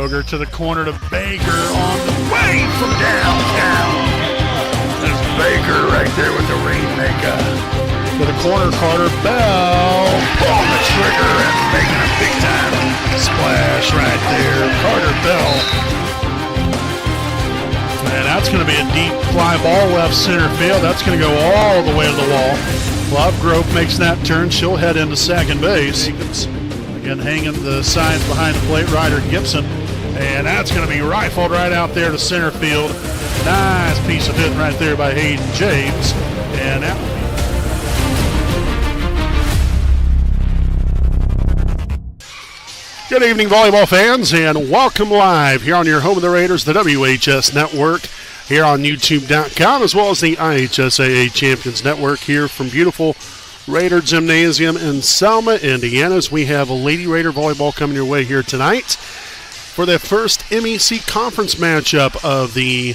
Boger to the corner to Baker on the way from downtown. There's Baker right there with the rainmaker. To the corner, Carter Bell pulling the trigger and making a big time splash right there. Carter Bell. And that's going to be a deep fly ball left center field. That's going to go all the way to the wall. Lovegrove makes that turn. She'll head into second base. Again, hanging the signs behind the plate, Ryder Gibson. And that's going to be rifled right out there to center field. Nice piece of hitting right there by Hayden James. And that Good evening, volleyball fans, and welcome live here on your home of the Raiders, the WHS Network, here on YouTube.com, as well as the IHSAA Champions Network here from beautiful Raider Gymnasium in Selma, Indiana, as we have a Lady Raider volleyball coming your way here tonight for the first MEC conference matchup of the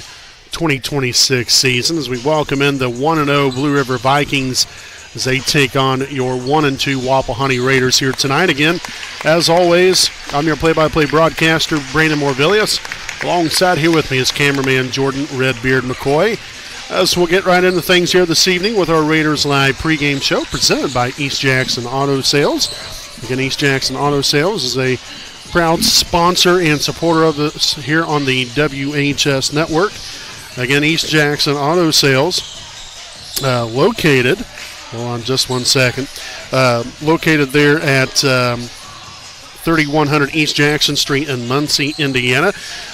2026 season, as we welcome in the 1-0 Blue River Vikings as they take on your 1-2 Wapahani Raiders here tonight. Again, as always, I'm your play-by-play broadcaster, Brandon Morvillius. Alongside here with me is cameraman Jordan Redbeard McCoy. As we'll get right into things here this evening with our Raiders Live pregame show presented by East Jackson Auto Sales. Again, East Jackson Auto Sales is a proud sponsor and supporter of us here on the WHS Network. Again, East Jackson Auto Sales, located, hold on just one second, located there at 3100 East Jackson Street in Muncie, Indiana.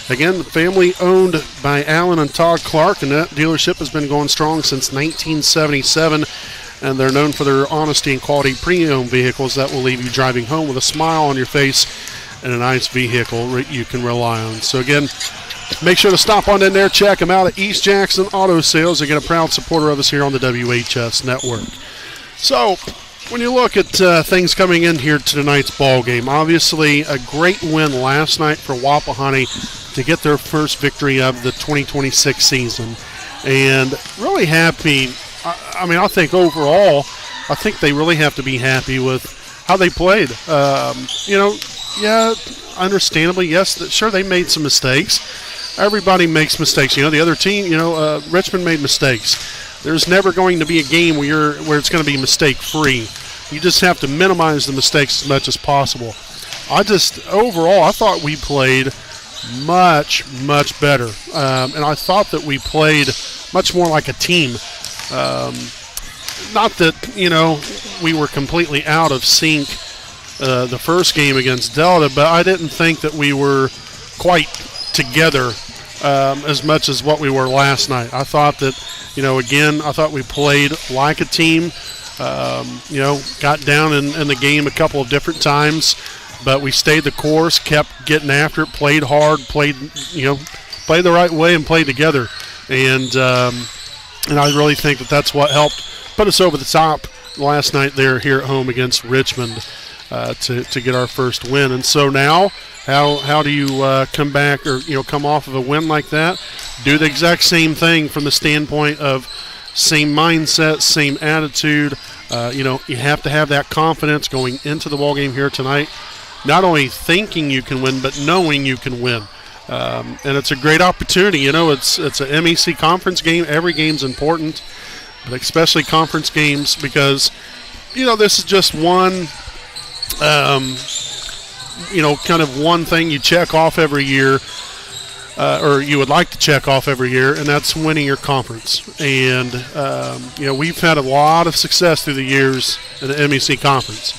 Again, family owned by Alan and Todd Clark, and that dealership has been going strong since 1977, and they're known for their honesty and quality pre-owned vehicles that will leave you driving home with a smile on your face and a nice vehicle you can rely on. So again, make sure to stop on in there, check them out at East Jackson Auto Sales. Again, a proud supporter of us here on the WHS Network. So, when you look at things coming in here to tonight's ball game, obviously a great win last night for Wapahani to get their first victory of the 2026 season. And really happy, I think overall, I think they really have to be happy with how they played. Understandably, yes, sure, they made some mistakes. Everybody makes mistakes. The other team, Richmond made mistakes. There's never going to be a game where it's going to be mistake-free. You just have to minimize the mistakes as much as possible. Overall, I thought we played much, much better. And I thought that we played much more like a team. Not that, we were completely out of sync the first game against Delta, but I didn't think that we were quite together as much as what we were last night. I thought that, I thought we played like a team. Got down in the game a couple of different times, but we stayed the course, kept getting after it, played hard, played the right way and played together. And I really think that that's what helped put us over the top last night there here at home against Richmond to get our first win. And so now, how do you come back or come off of a win like that? Do the exact same thing from the standpoint of same mindset, same attitude. You have to have that confidence going into the ball game here tonight. Not only thinking you can win, but knowing you can win. And it's a great opportunity. It's an MEC conference game. Every game's important, but especially conference games because, this is just one. Kind of one thing you check off every year, or you would like to check off every year, and that's winning your conference. And, we've had a lot of success through the years in the MEC conference.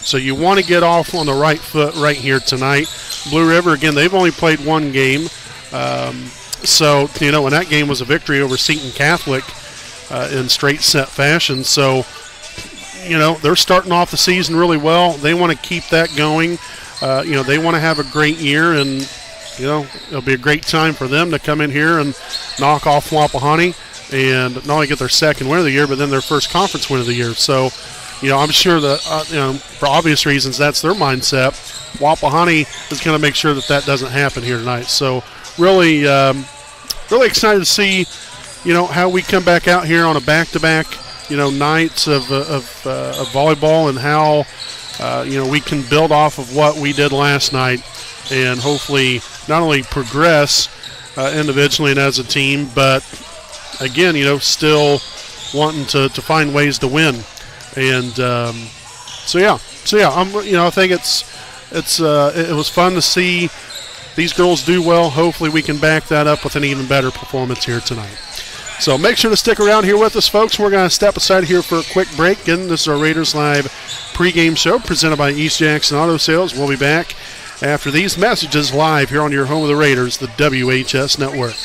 So you want to get off on the right foot right here tonight. Blue River, again, they've only played one game. And that game was a victory over Seton Catholic in straight set fashion. So, they're starting off the season really well. They want to keep that going. They want to have a great year, and, it'll be a great time for them to come in here and knock off Wapahani and not only get their second win of the year, but then their first conference win of the year. So, I'm sure that, for obvious reasons, that's their mindset. Wapahani is going to make sure that doesn't happen here tonight. So, really excited to see, how we come back out here on a back-to-back, nights of volleyball and how, we can build off of what we did last night and hopefully not only progress individually and as a team, but again, still wanting to find ways to win. And so yeah, I think it was fun to see these girls do well. Hopefully we can back that up with an even better performance here tonight. So make sure to stick around here with us, folks. We're going to step aside here for a quick break. Again, this is our Raiders Live pregame show presented by East Jackson Auto Sales. We'll be back after these messages live here on your home of the Raiders, the WHS Network.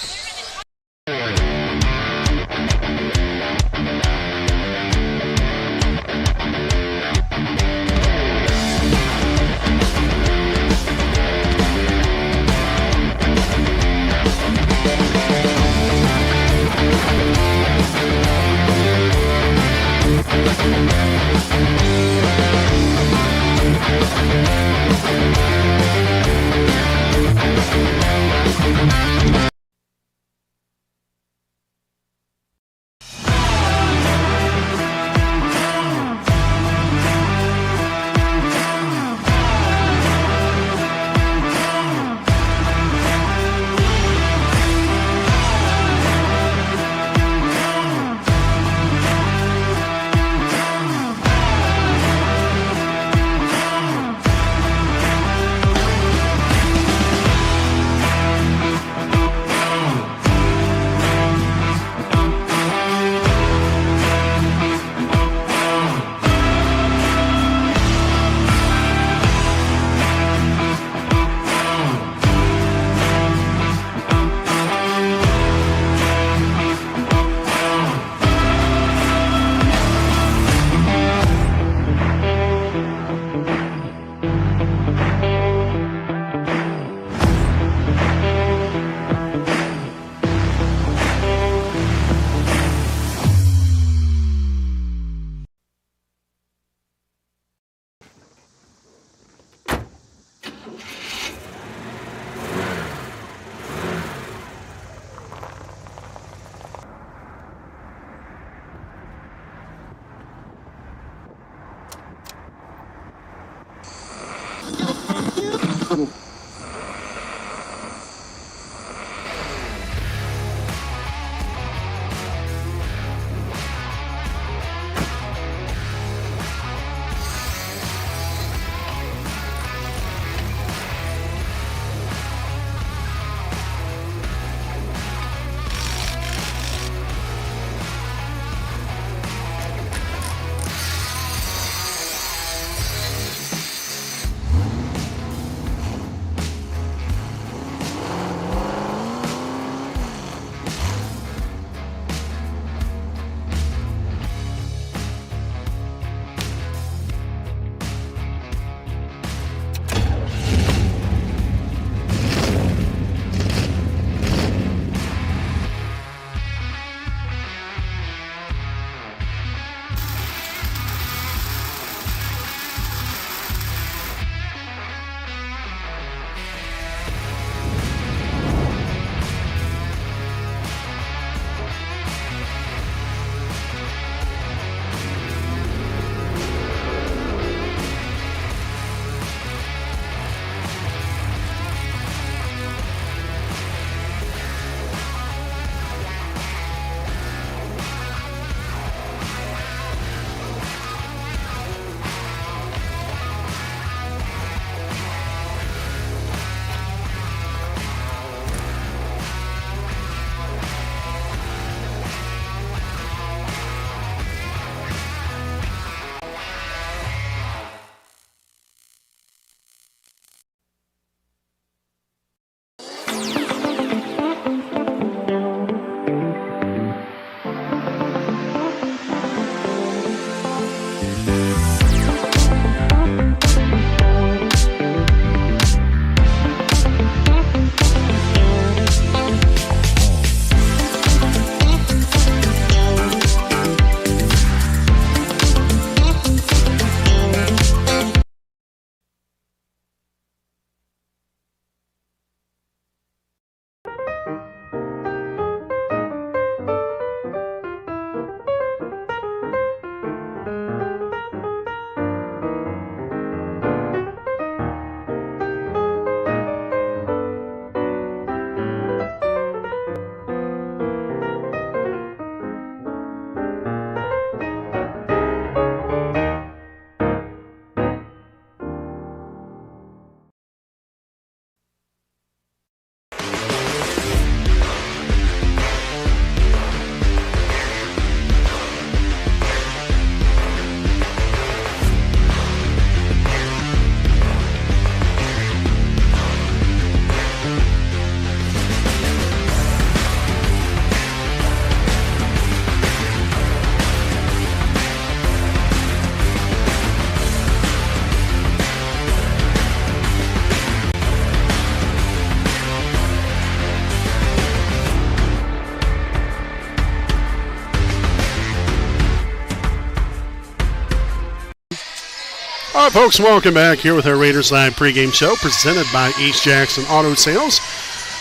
All right, folks, welcome back here with our Raiders Live pregame show presented by East Jackson Auto Sales.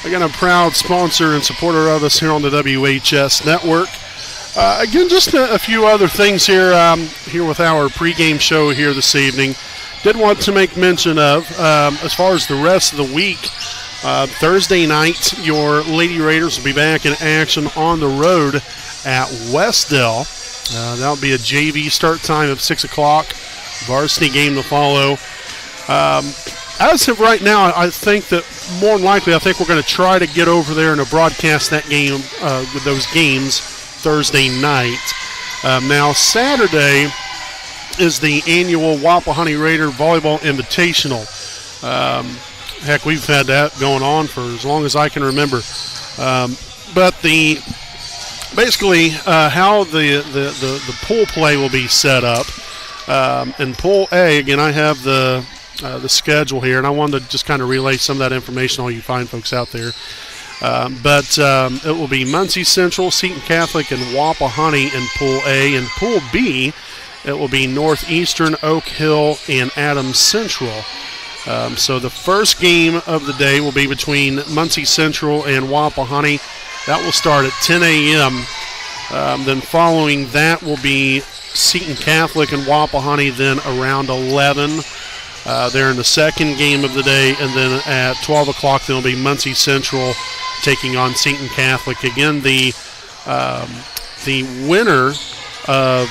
Again, a proud sponsor and supporter of us here on the WHS Network. Again, just a few other things here with our pregame show here this evening. Did want to make mention of, as far as the rest of the week, Thursday night, your Lady Raiders will be back in action on the road at Westdale. That'll be a JV start time of 6 o'clock. Varsity game to follow. As of right now, I think that more than likely, I think we're going to try to get over there and broadcast that game with those games Thursday night. Now, Saturday is the annual Wapahani Raider Volleyball Invitational. Heck, we've had that going on for as long as I can remember. But basically how the pool play will be set up. In Pool A, again, I have the schedule here, and I wanted to just kind of relay some of that information to all you fine folks out there. But it will be Muncie Central, Seton Catholic, and Wapahani in Pool A. In Pool B, it will be Northeastern, Oak Hill, and Adams Central. So the first game of the day will be between Muncie Central and Wapahani. That will start at 10 a.m. Then following that will be Seton Catholic and Wapahani, then around 11. They're in the second game of the day, and then at 12 o'clock there will be Muncie Central taking on Seton Catholic. Again, the winner of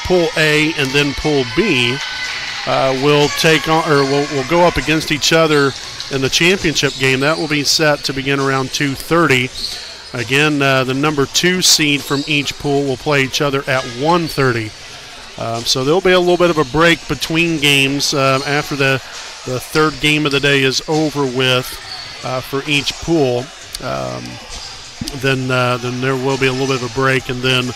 Pool A and then Pool B will take on, or will go up against each other in the championship game. That will be set to begin around 2:30. Again, the number 2 seed from each pool will play each other at 1:30. So there'll be a little bit of a break between games after the third game of the day is over with for each pool. Then there will be a little bit of a break, and then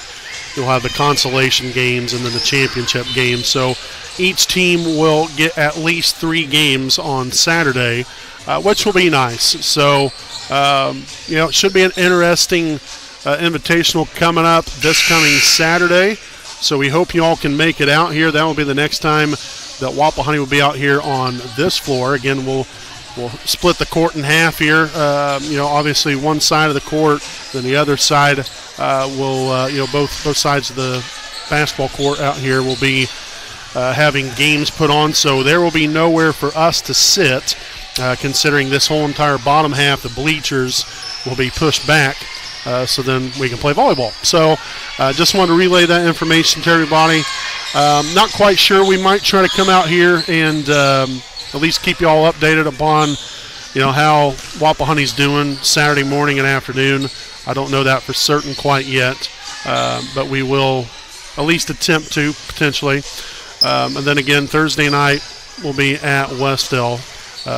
you'll have the consolation games and then the championship games. So each team will get at least 3 games on Saturday, which will be nice. So, it should be an interesting invitational coming up this coming Saturday. So we hope you all can make it out here. That will be the next time that Wapahani will be out here on this floor. Again, we'll split the court in half here. Obviously one side of the court, then the other side will, both sides of the basketball court out here will be having games put on. So there will be nowhere for us to sit, considering this whole entire bottom half, the bleachers, will be pushed back. So then we can play volleyball. So just wanted to relay that information to everybody. Not quite sure. We might try to come out here and at least keep you all updated upon, how Wapahani's doing Saturday morning and afternoon. I don't know that for certain quite yet, but we will at least attempt to potentially. And then again, Thursday night will be at Westdale.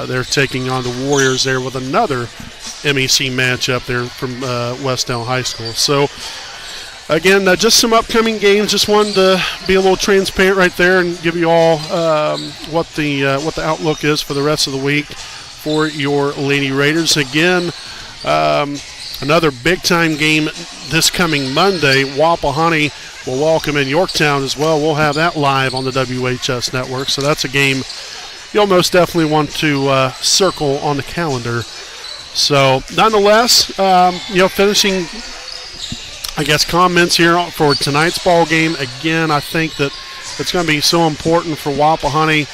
They're taking on the Warriors there with another MEC matchup there from Westdale High School. So, again, just some upcoming games. Just wanted to be a little transparent right there and give you all what the outlook is for the rest of the week for your Lady Raiders. Again, another big-time game this coming Monday. Wapahani will welcome in Yorktown as well. We'll have that live on the WHS Network. So that's a game you'll most definitely want to circle on the calendar. So, nonetheless, finishing, comments here for tonight's ball game. Again, I think that it's going to be so important for Wapahani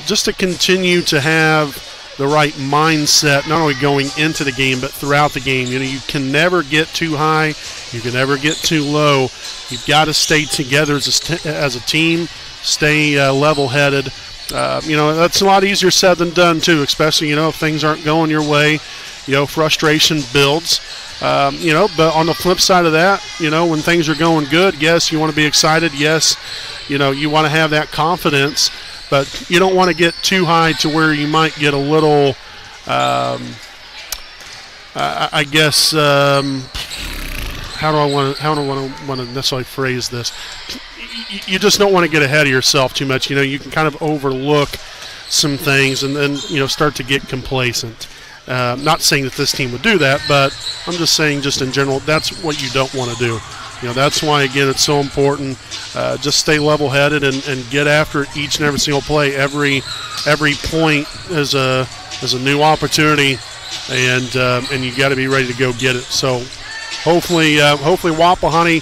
just to continue to have the right mindset, not only going into the game, but throughout the game. You can never get too high. You can never get too low. You've got to stay together as a team, stay level-headed. That's a lot easier said than done, too, especially, if things aren't going your way. Frustration builds. But on the flip side of that, when things are going good, yes, you want to be excited. Yes, you want to have that confidence, but you don't want to get too high to where you might get a little, how do I want to necessarily phrase this? You just don't want to get ahead of yourself too much. You can kind of overlook some things and then, start to get complacent. Not saying that this team would do that, but I'm just saying just in general, that's what you don't want to do. That's why, again, it's so important. Just stay level-headed and get after it each and every single play. Every point is a new opportunity, and you got to be ready to go get it. So hopefully Wapahani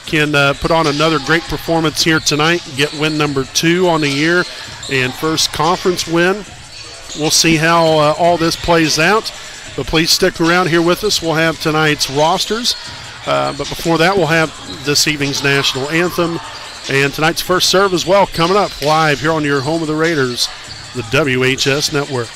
can put on another great performance here tonight, get win number 2 on the year, and first conference win. We'll see how all this plays out. But please stick around here with us. We'll have tonight's rosters. But before that, we'll have this evening's national anthem and tonight's first serve as well coming up live here on your home of the Raiders, the WHS Network.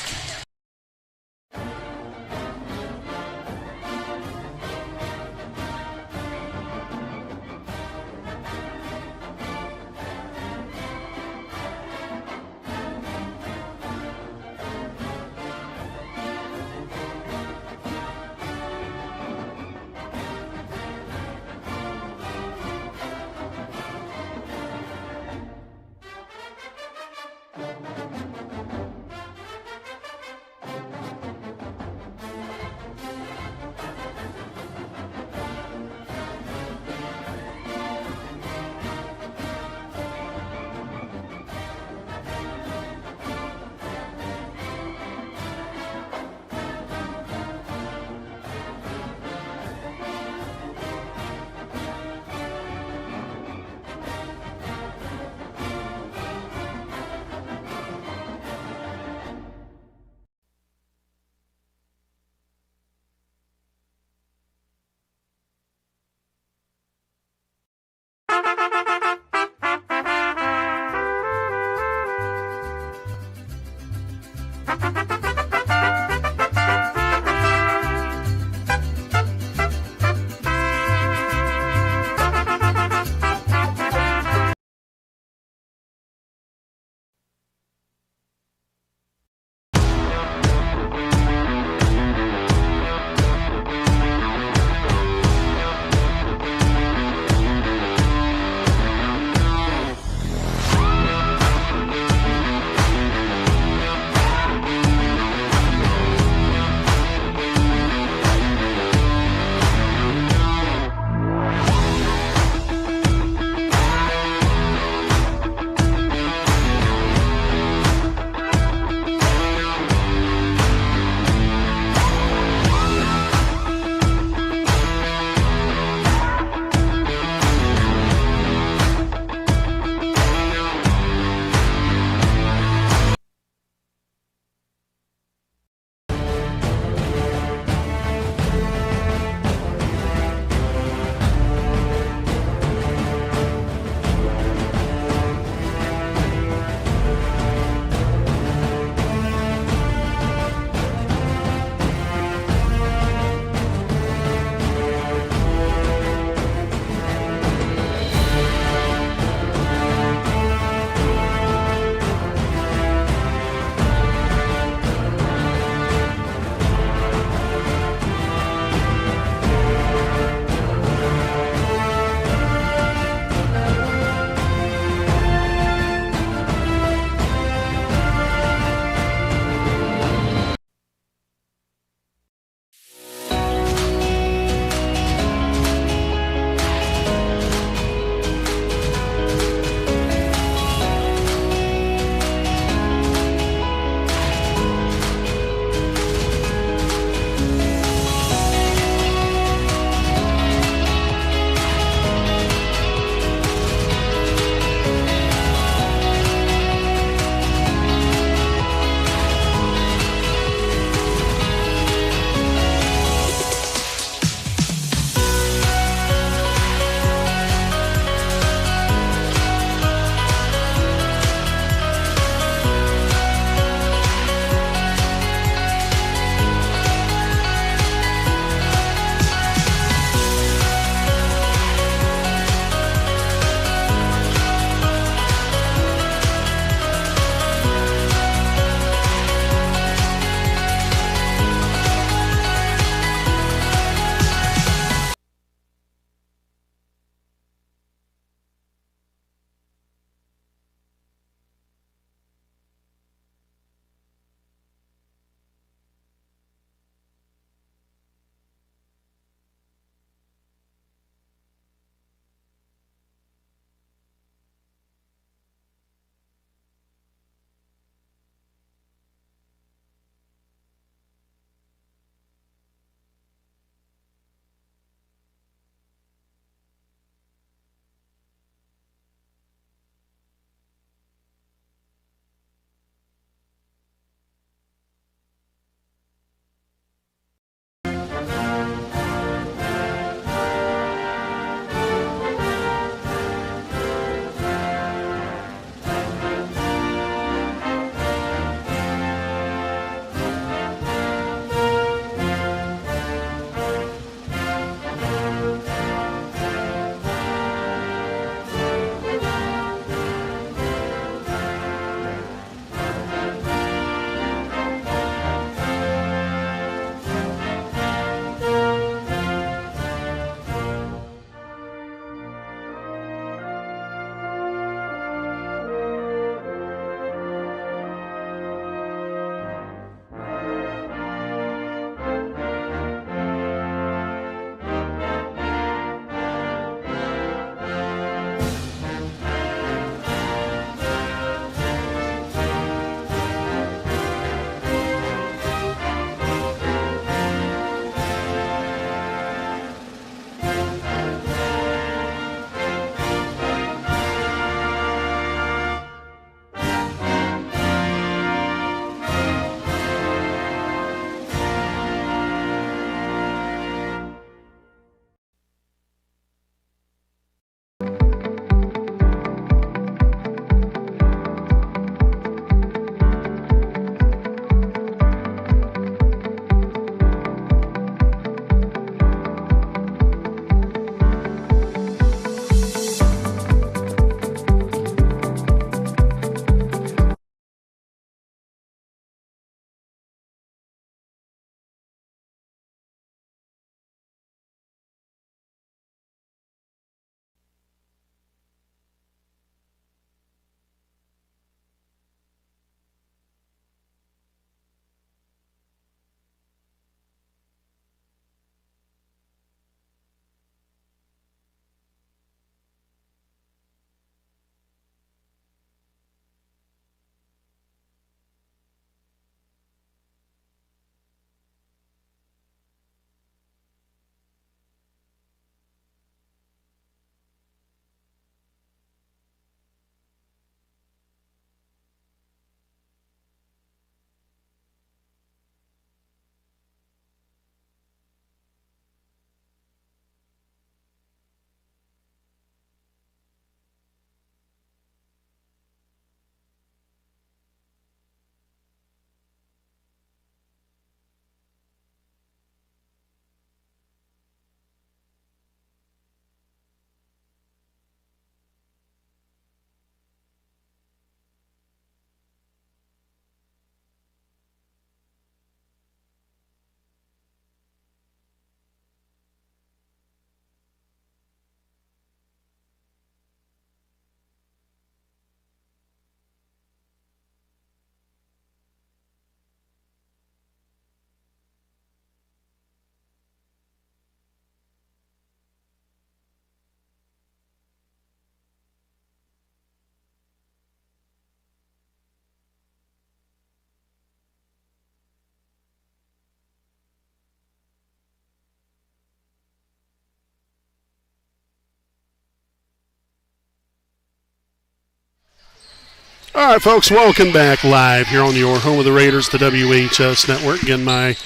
All right, folks, welcome back live here on your home of the Raiders, the WHS Network. Again, my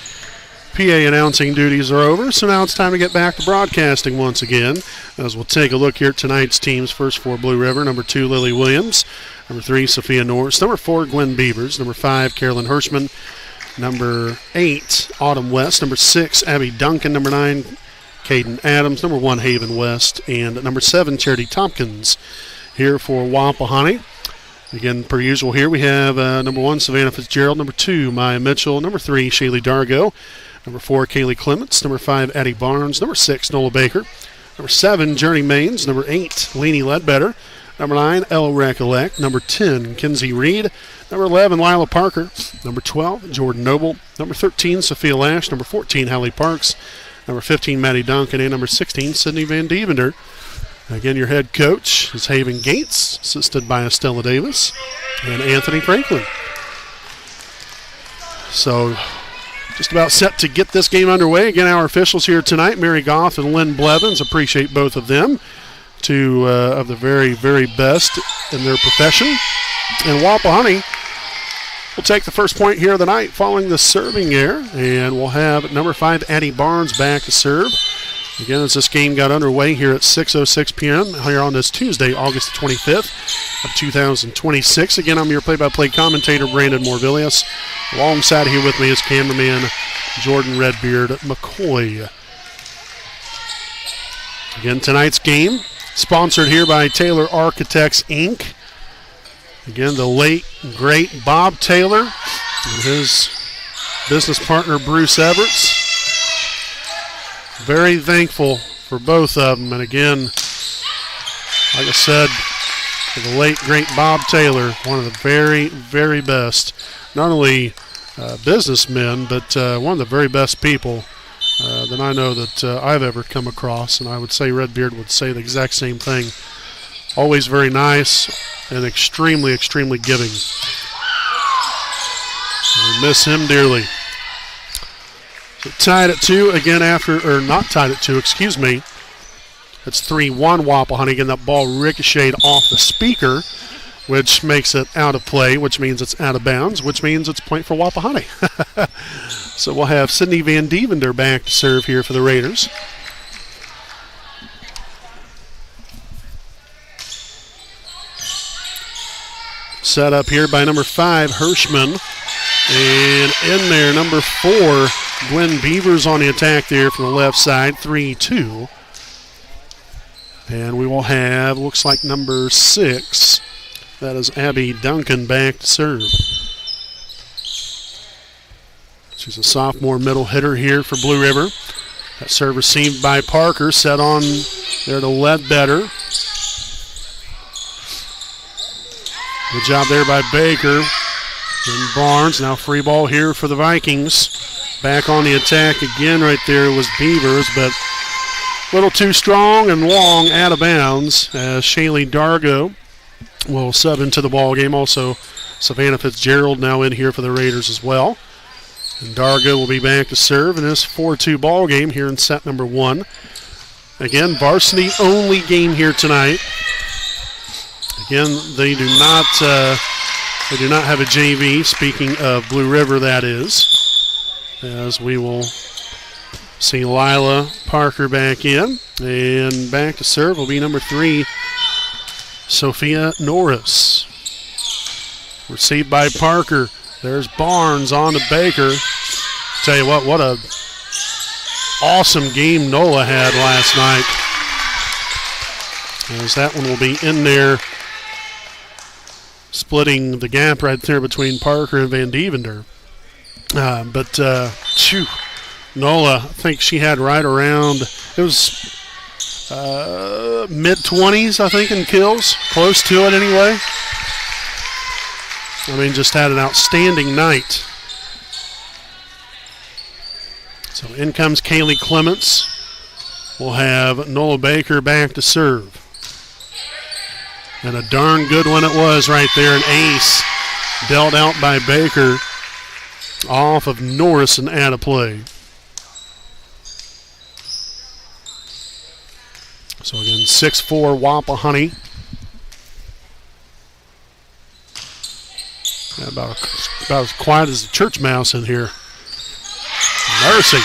PA announcing duties are over, so now it's time to get back to broadcasting once again, as we'll take a look here at tonight's teams. First for Blue River, number 2, Lily Williams. Number 3, Sophia Norris. Number 4, Gwen Beavers. Number 5, Carolyn Hirschman. Number 8, Autumn West. Number 6, Abby Duncan. Number 9, Caden Adams. Number 1, Haven West. And number 7, Charity Tompkins here for Wapahani. Again, per usual here, we have number 1, Savannah Fitzgerald. Number 2, Maya Mitchell. Number 3, Shaylee Dargo. Number 4, Kaylee Clements. Number 5, Addie Barnes. Number 6, Nola Baker. Number 7, Journey Maines. Number 8, Lainey Ledbetter. Number 9, Ella Recollect. Number 10, Kinsey Reed. Number 11, Lila Parker. Number 12, Jordan Noble. Number 13, Sophia Lash. Number 14, Hallie Parks. Number 15, Maddie Duncan. And number 16, Sydney Van Dievender. Again, your head coach is Haven Gates, assisted by Estella Davis and Anthony Franklin. So just about set to get this game underway. Again, our officials here tonight, Mary Goff and Lynn Blevins. Appreciate both of them. Two of the very, very best in their profession. And Wapahani will take the first point here of the night following the serving error. And we'll have number 5, Addie Barnes, back to serve. Again, as this game got underway here at 6:06 p.m. here on this Tuesday, August 25th of 2026. Again, I'm your play-by-play commentator, Brandon Morvillius. Alongside here with me is cameraman Jordan Redbeard McCoy. Again, tonight's game sponsored here by Taylor Architects, Inc. Again, the late, great Bob Taylor and his business partner, Bruce Everts. Very thankful for both of them. And again, like I said, for the late, great Bob Taylor, one of the very, very best, not only businessmen, but one of the very best people that I know that I've ever come across. And I would say Redbeard would say the exact same thing. Always very nice and extremely, extremely giving. We miss him dearly. So tied at 2 again or not tied at 2, excuse me. It's 3-1 Wapahani. Again, that ball ricocheted off the speaker, which makes it out of play, which means it's out of bounds, which means it's point for Wapahani. So we'll have Sydney Van Dievender back to serve here for the Raiders. Set up here by number 5, Hirschman. And in there, number 4, Gwen Beavers on the attack there from the left side, 3-2. And we will have, looks like number 6, that is Abby Duncan, back to serve. She's a sophomore middle hitter here for Blue River. That serve received by Parker, set on there to Ledbetter. Good job there by Baker. And Barnes, now free ball here for the Vikings. Back on the attack again right there was Beavers, but a little too strong and long out of bounds as Shaylee Dargo will sub into the ball game. Also, Savannah Fitzgerald now in here for the Raiders as well. And Dargo will be back to serve in this 4-2 ball game here in set number 1. Again, varsity only game here tonight. Again, they do not have a JV, speaking of Blue River, that is. As we will see Lila Parker back in. And back to serve will be number 3, Sophia Norris. Received by Parker. There's Barnes on to Baker. Tell you what a awesome game Nola had last night. As that one will be in there, splitting the gap right there between Parker and Van Dievender. Nola, I think she had right around, it was mid-20s, I think, in kills. Close to it anyway. I mean, just had an outstanding night. So in comes Kaylee Clements. We'll have Nola Baker back to serve. And a darn good one it was right there. An ace dealt out by Baker off of Norris and out of play. So again, 6-4 Wapahani. About as quiet as a church mouse in here. Mercy.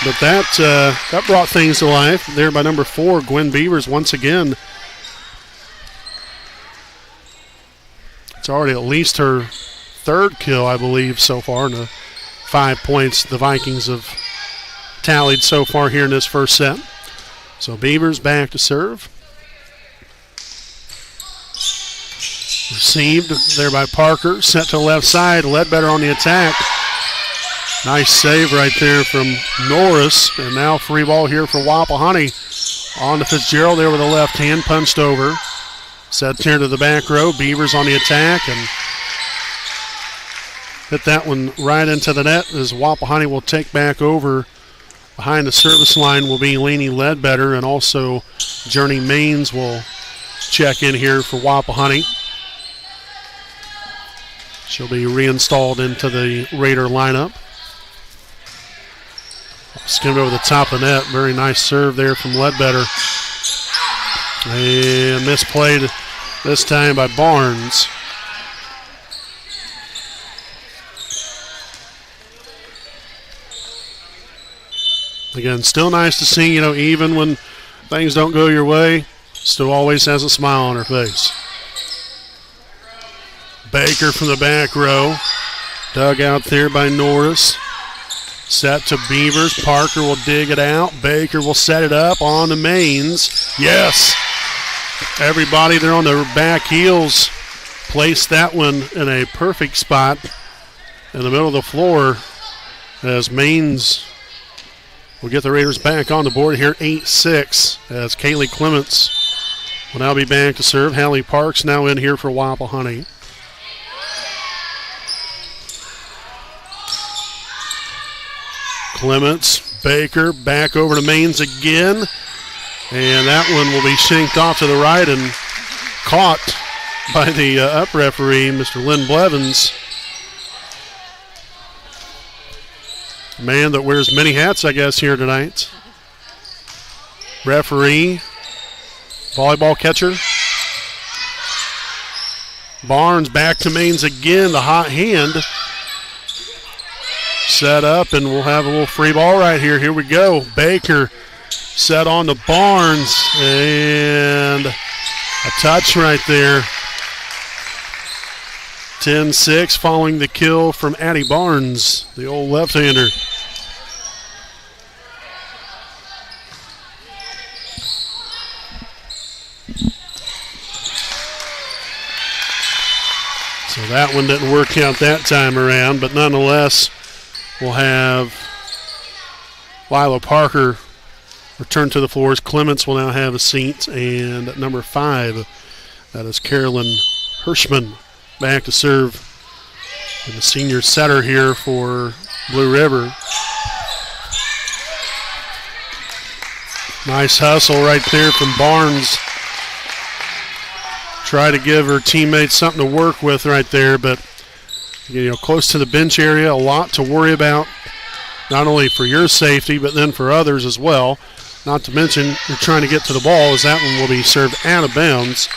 But that brought things to life there by number 4, Gwen Beavers once again. It's already at least her 3rd kill, I believe, so far. And the 5 points the Vikings have tallied so far here in this first set. So Beavers back to serve. Received there by Parker. Set to the left side. Ledbetter on the attack. Nice save right there from Norris. And now free ball here for Wapahani. On to Fitzgerald there with the left hand. Punched over. Set here to the back row. Beavers on the attack. And hit that one right into the net as Wapahani will take back over. Behind the service line will be Laney Ledbetter. And also Journey Maines will check in here for Wapahani. She'll be reinstalled into the Raider lineup. Skimmed over the top of the net. Very nice serve there from Ledbetter. And misplayed this time by Barnes. Again, still nice to see, even when things don't go your way, still always has a smile on her face. Baker from the back row. Dug out there by Norris. Set to Beavers. Parker will dig it out. Baker will set it up on the Maines. Yes. Everybody there on their back heels placed that one in a perfect spot in the middle of the floor as Maines will get the Raiders back on the board here 8-6 as Kaylee Clements will now be back to serve. Hallie Parks now in here for Wapahani. Clements, Baker, back over to Maines again. And that one will be shanked off to the right and caught by the up referee, Mr. Lynn Blevins. A man that wears many hats, I guess, here tonight. Referee, volleyball catcher. Barnes back to Maines again, the hot hand. Set up, and we'll have a little free ball right here. Here we go. Baker set on to Barnes, and a touch right there. 10-6 following the kill from Addie Barnes, the old left-hander. So that one didn't work out that time around, but nonetheless, we'll have Lila Parker return to the floors. Clements will now have a seat. And at number 5, that is Carolyn Hirschman back to serve. And the senior setter here for Blue River. Nice hustle right there from Barnes. Try to give her teammates something to work with right there, but close to the bench area, a lot to worry about, not only for your safety, but then for others as well. Not to mention, you're trying to get to the ball as that one will be served out of bounds.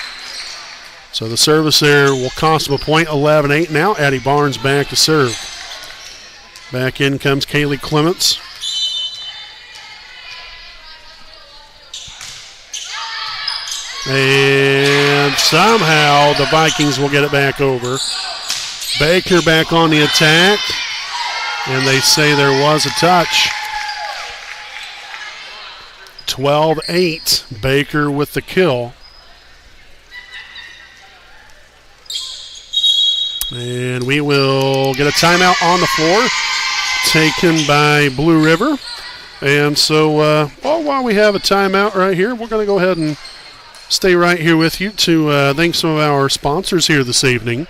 So the service there will cost them a point, 11-8. Now Addie Barnes back to serve. Back in comes Kaylee Clements. And somehow the Vikings will get it back over. Baker back on the attack, and they say there was a touch. 12-8, Baker with the kill. And we will get a timeout on the floor, taken by Blue River. And so while we have a timeout right here, we're going to go ahead and stay right here with you to thank some of our sponsors here this evening.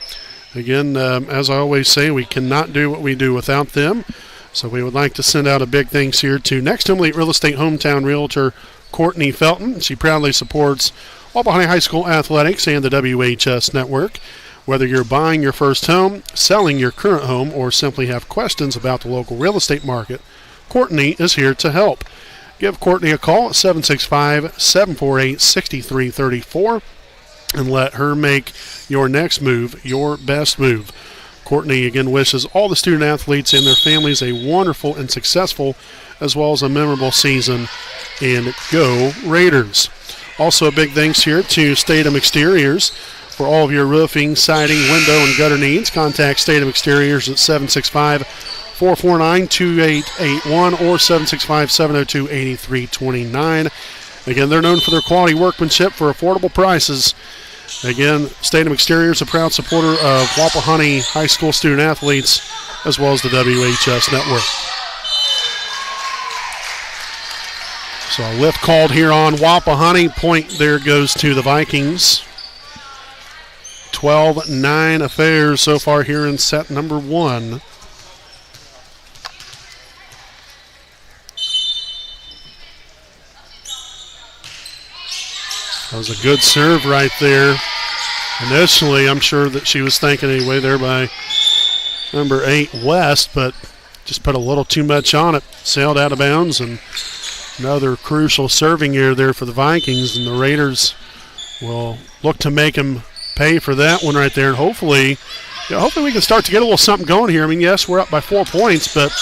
Again, as I always say, we cannot do what we do without them. So we would like to send out a big thanks here to Next Home Elite Real Estate Hometown Realtor Courtney Felton. She proudly supports Wapahani High School Athletics and the WHS Network. Whether you're buying your first home, selling your current home, or simply have questions about the local real estate market, Courtney is here to help. Give Courtney a call at 765-748-6334 and let her make your next move your best move. Courtney again wishes all the student athletes and their families a wonderful and successful as well as a memorable season, and go Raiders. Also a big thanks here to Statham Exteriors for all of your roofing, siding, window, and gutter needs. Contact Statham Exteriors at 765-449-2881 or 765-702-8329. Again, they're known for their quality workmanship for affordable prices. Again, Statham Exteriors, a proud supporter of Wapahani High School student athletes as well as the WHS Network. So a lift called here on Wapahani. Point there goes to the Vikings. 12-9 affairs so far here in set number 1. That was a good serve right there. Initially, I'm sure that she was thinking anyway there by number 8, West, but just put a little too much on it. Sailed out of bounds, and another crucial serving error there for the Vikings, and the Raiders will look to make them pay for that one right there. And hopefully we can start to get a little something going here. I mean, yes, we're up by 4 points, but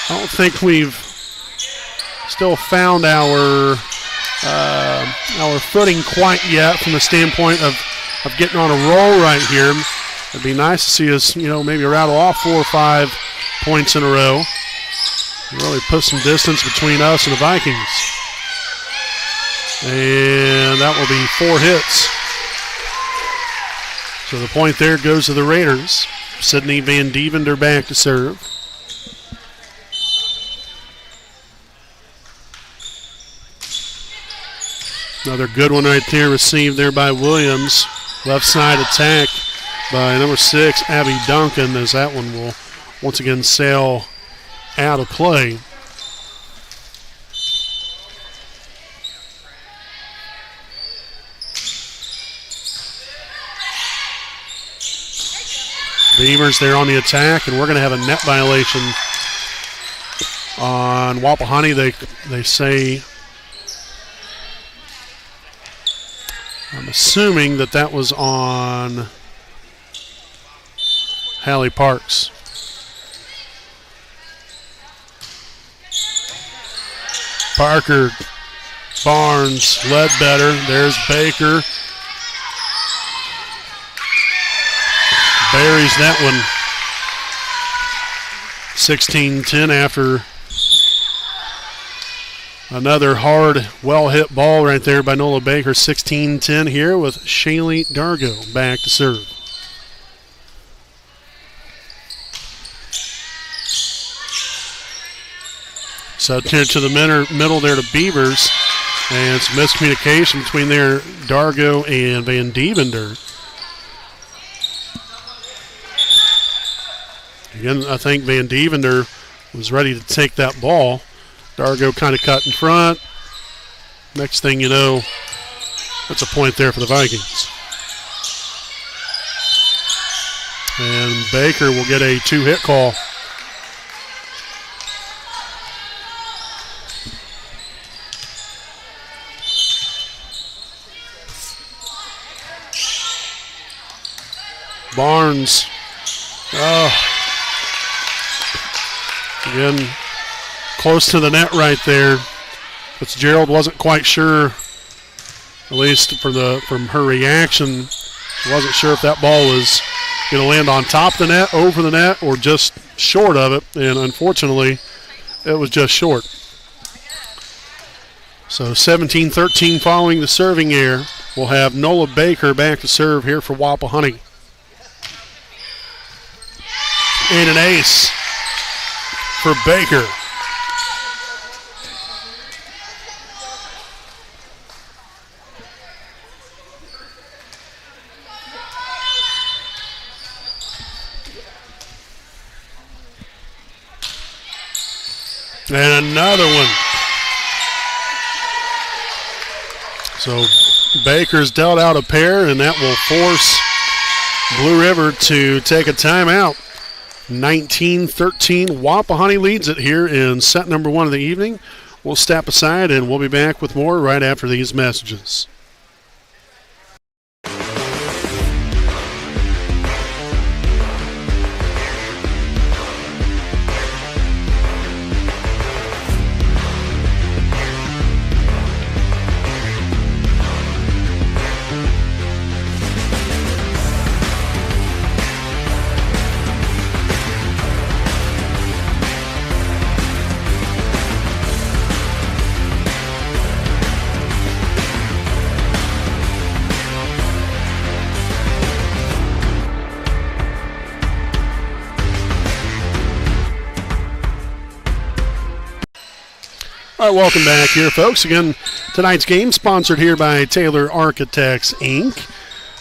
I don't think we've still found our footing quite yet from the standpoint of getting on a roll right here. It'd be nice to see us, maybe rattle off 4 or 5 points in a row. Really put some distance between us and the Vikings. And that will be 4 hits. So the point there goes to the Raiders. Sydney Van Dievender back to serve. Another good one right there, received there by Williams. Left side attack by number 6, Abby Duncan, as that one will once again sail out of play. Beavers there on the attack, and we're going to have a net violation on Wapahani. They say, I'm assuming that was on Hallie Parks. Parker, Barnes, Ledbetter. There's Baker. Buries that one. 16-10 after another hard, well-hit ball right there by Nola Baker. 16-10 here with Shaylee Dargo back to serve. So to the middle there to Beavers. And some miscommunication between their Dargo and Van Dievender. Again, I think Van Dievender was ready to take that ball. Dargo kind of cut in front. Next thing you know, that's a point there for the Vikings. And Baker will get a 2-hit call. Barnes. Again, close to the net right there. Fitzgerald wasn't quite sure, at least from her reaction, wasn't sure if that ball was going to land on top of the net, over the net, or just short of it. And unfortunately, it was just short. So 17-13 following the serving error. We'll have Nola Baker back to serve here for Wapahani. And an ace for Baker. And another one. So Baker's dealt out a pair, and that will force Blue River to take a timeout. 19-13, Wapahani leads it here in set number 1 of the evening. We'll step aside, and we'll be back with more right after these messages. All right, welcome back here, folks. Again, tonight's game sponsored here by Taylor Architects, Inc.,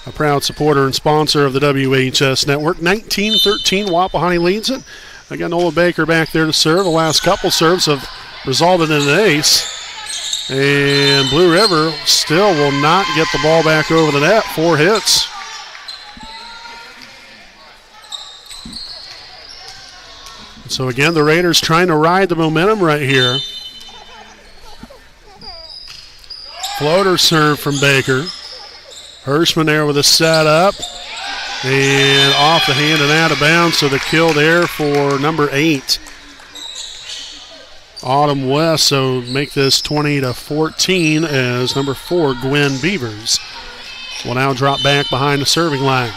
a proud supporter and sponsor of the WHS Network. 19-13, Wapahani leads it. Again, Nola Baker back there to serve. The last couple serves have resulted in an ace. And Blue River still will not get the ball back over the net. 4 hits. So again, the Raiders trying to ride the momentum right here. Floater serve from Baker. Hirschman there with a setup. And off the hand and out of bounds. So the kill there for number 8. Autumn West. So make this 20-14 as number 4, Gwen Beavers, will now drop back behind the serving line.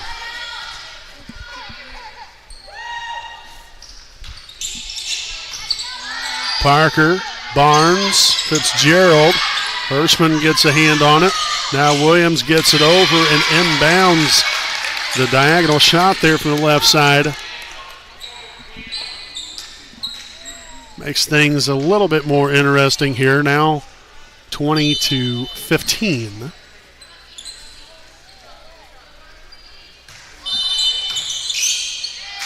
Parker, Barnes, Fitzgerald. Hirschman gets a hand on it. Now Williams gets it over and inbounds. The diagonal shot there from the left side makes things a little bit more interesting here. Now 20-15.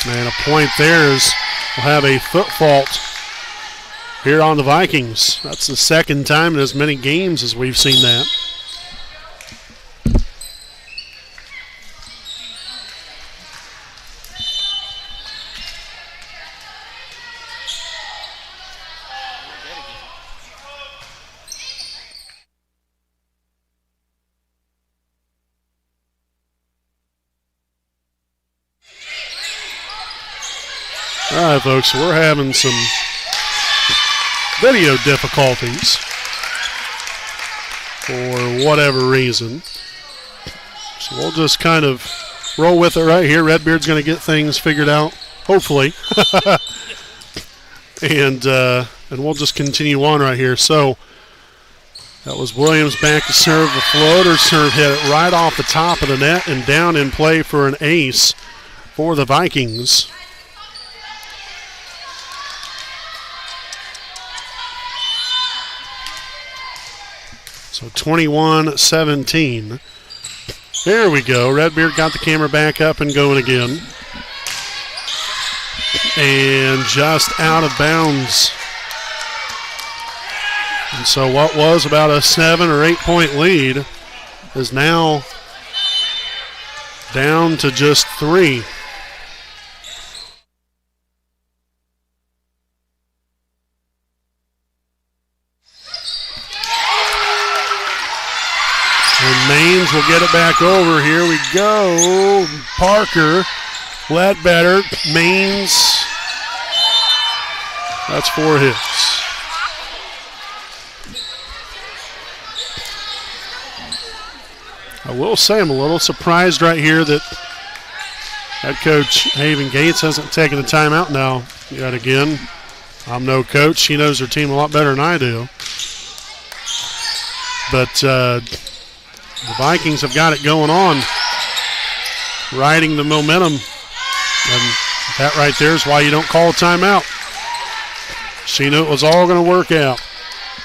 And a point there is we'll have a foot fault here on the Vikings. That's the second time in as many games as we've seen that. All right, folks, we're having some video difficulties for whatever reason. So we'll just kind of roll with it right here. Redbeard's going to get things figured out, hopefully. and we'll just continue on right here. So that was Williams back to serve. The floater serve hit it right off the top of the net and down in play for an ace for the Vikings. So 21-17. There we go. Redbeard got the camera back up and going again. And just out of bounds. And so what was about a 7 or 8 point lead is now down to just 3. And Maines will get it back over. Here we go. Parker, Ledbetter, Maines. That's 4 hits. I will say I'm a little surprised right here that head coach Haven Gates hasn't taken a timeout now yet again. I'm no coach. He knows their team a lot better than I do. But the Vikings have got it going on, riding the momentum. And that right there is why you don't call a timeout. She knew it was all going to work out.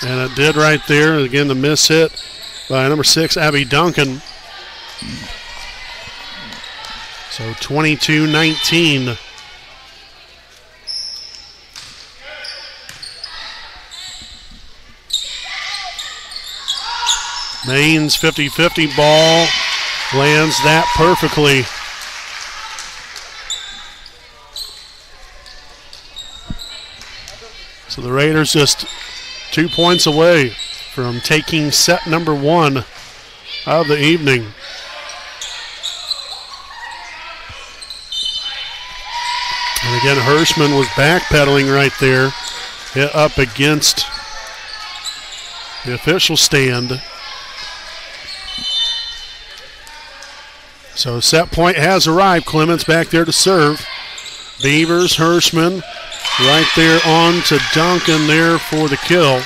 And it did right there. Again, the miss hit by number 6, Abby Duncan. So 22-19. Maines 50-50 ball, lands that perfectly. So the Raiders just 2 points away from taking set number 1 of the evening. And again, Hirschman was backpedaling right there, hit up against the official stand. So set point has arrived. Clements back there to serve. Beavers, Hirschman, right there on to Duncan there for the kill.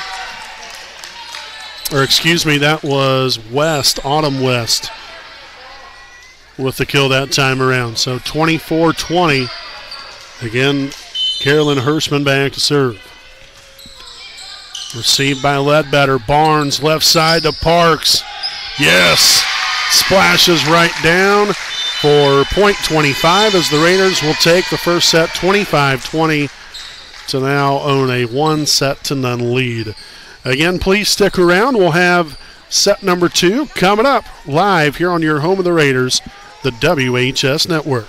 Or excuse me, that was West, Autumn West, with the kill that time around. So 24-20. Again, Carolyn Hirschman back to serve. Received by Ledbetter. Barnes, left side to Parks. Yes! Splashes right down for point 25 as the Raiders will take the first set 25-20 to now own a 1-0 lead. Again, please stick around. We'll have set number 2 coming up live here on your home of the Raiders, the WHS Network.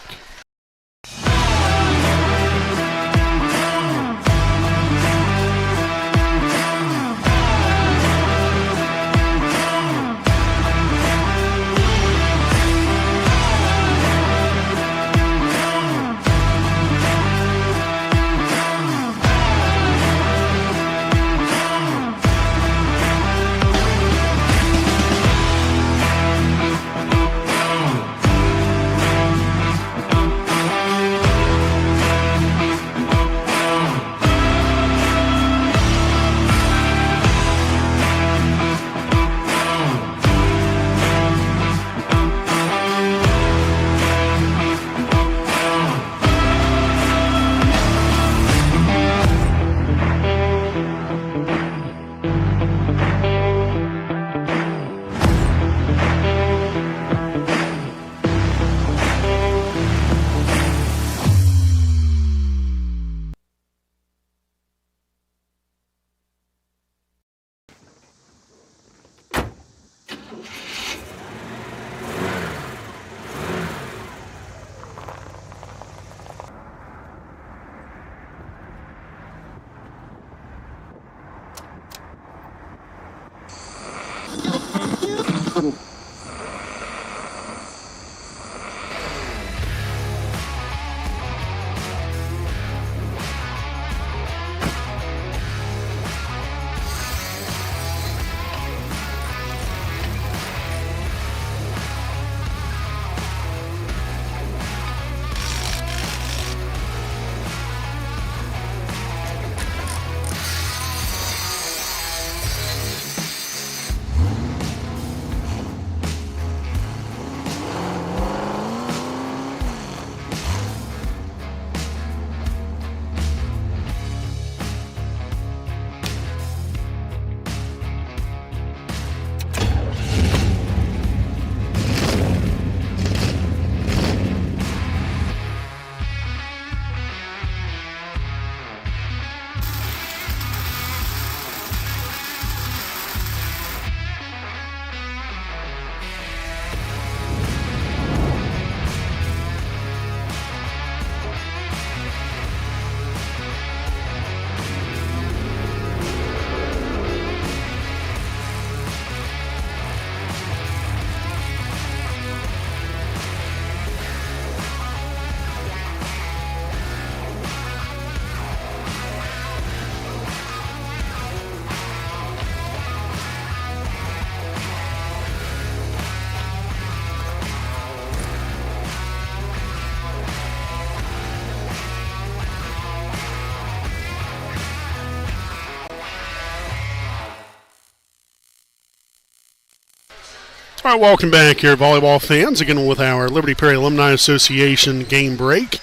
All right, welcome back here, volleyball fans, again with our Liberty Perry Alumni Association game break.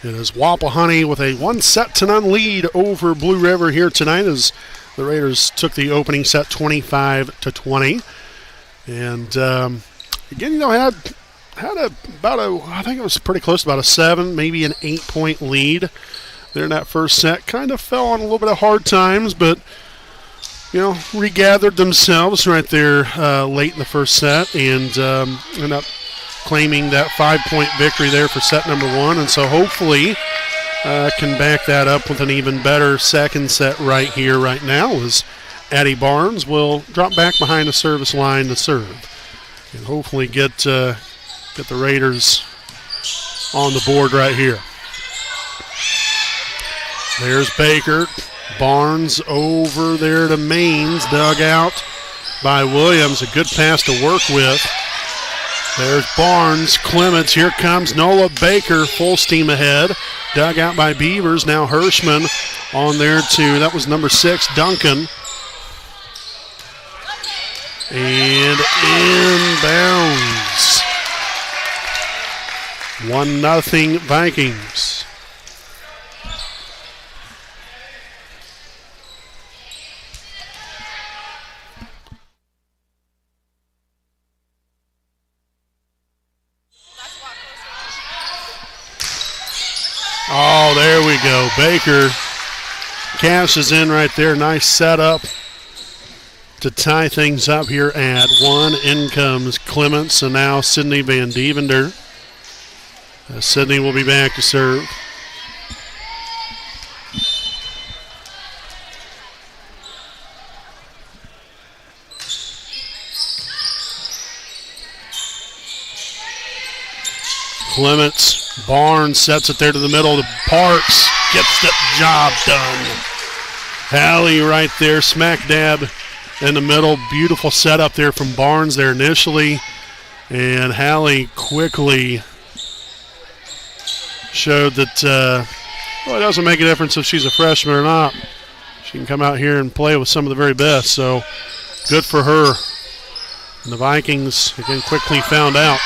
It is Wapahani with a 1-0 lead over Blue River here tonight as the Raiders took the opening set 25-20. And again, you know, had I think it was pretty close, about a 7, maybe an 8-point lead there in that first set. Kind of fell on a little bit of hard times, but you know, regathered themselves right there late in the first set and ended up claiming that 5-point victory there for set number 1. And so hopefully can back that up with an even better second set right here, right now, as Addie Barnes will drop back behind the service line to serve. And hopefully get the Raiders on the board right here. There's Baker. Barnes over there to Maines, dug out by Williams. A good pass to work with. There's Barnes, Clements, here comes Nola Baker, full steam ahead. Dug out by Beavers, now Hirschman on there to, that was number 6, Duncan. And inbounds. 1-0 Vikings. we go. Baker cashes in right there. Nice setup to tie things up here at 1. In comes Clements, and now Sydney Van Devender. Sydney will be back to serve. Clements, Barnes sets it there to the middle. Parks gets the job done. Hallie right there, smack dab in the middle. Beautiful setup there from Barnes there initially. And Hallie quickly showed that it doesn't make a difference if she's a freshman or not. She can come out here and play with some of the very best. So good for her. And the Vikings, again, quickly found out.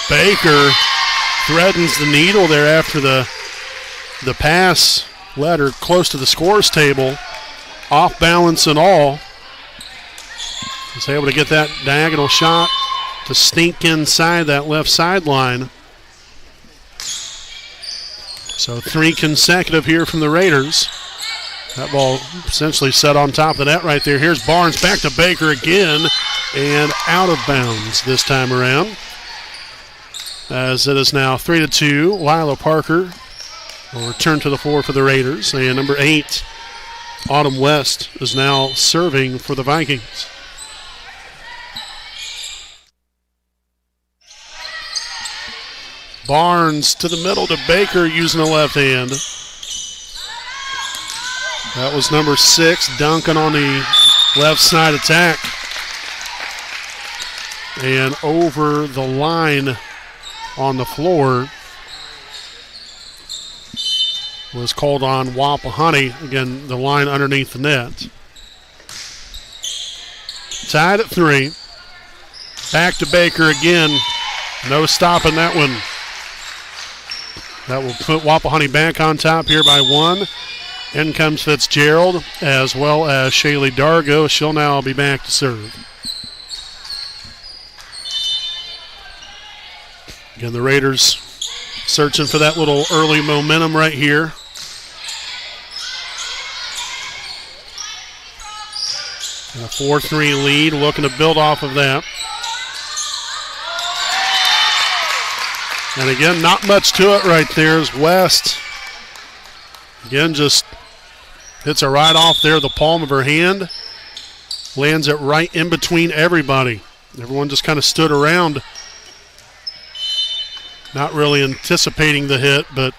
Baker threatens the needle there after the pass. Led her close to the scores table. Off balance and all. Was able to get that diagonal shot to sneak inside that left sideline. So 3 consecutive here from the Raiders. That ball essentially set on top of the net right there. Here's Barnes back to Baker again and out of bounds this time around. As it is now 3-2. Lila Parker will return to the floor for the Raiders. And number 8, Autumn West, is now serving for the Vikings. Barnes to the middle to Baker using the left hand. That was number 6, Duncan on the left side attack. And over the line on the floor was called on Wapahani. Again, the line underneath the net. Tied at 3. Back to Baker again. No stopping that one. That will put Wapahani back on top here by 1. In comes Fitzgerald as well as Shaylee Dargo. She'll now be back to serve. Again, the Raiders searching for that little early momentum right here. And a 4-3 lead, looking to build off of that. And again, not much to it right there as West, again, just hits it right off there, the palm of her hand. Lands it right in between everybody. Everyone just kind of stood around, not really anticipating the hit, but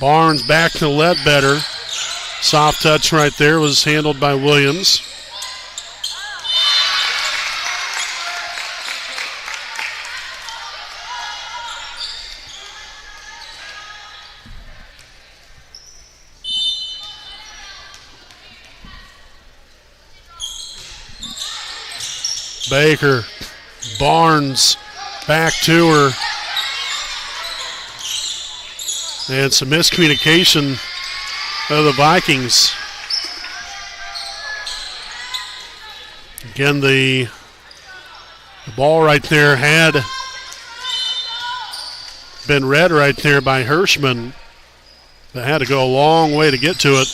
Barnes back to Ledbetter. Soft touch right there was handled by Williams. Baker, Barnes back to her. And some miscommunication of the Vikings. Again, the ball right there had been read right there by Hirschman. That had to go a long way to get to it.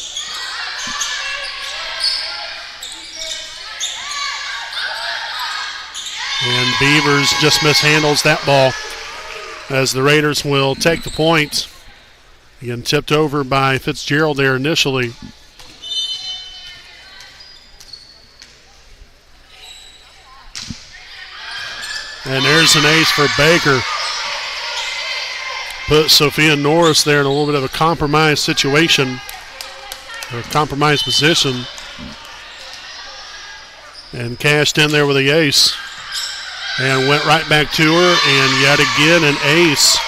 And Beavers just mishandles that ball as the Raiders will take the point. Again, tipped over by Fitzgerald there initially. And there's an ace for Baker. Put Sophia Norris there in a little bit of a compromised situation, or a compromised position. And cashed in there with the ace. And went right back to her, and yet again an ace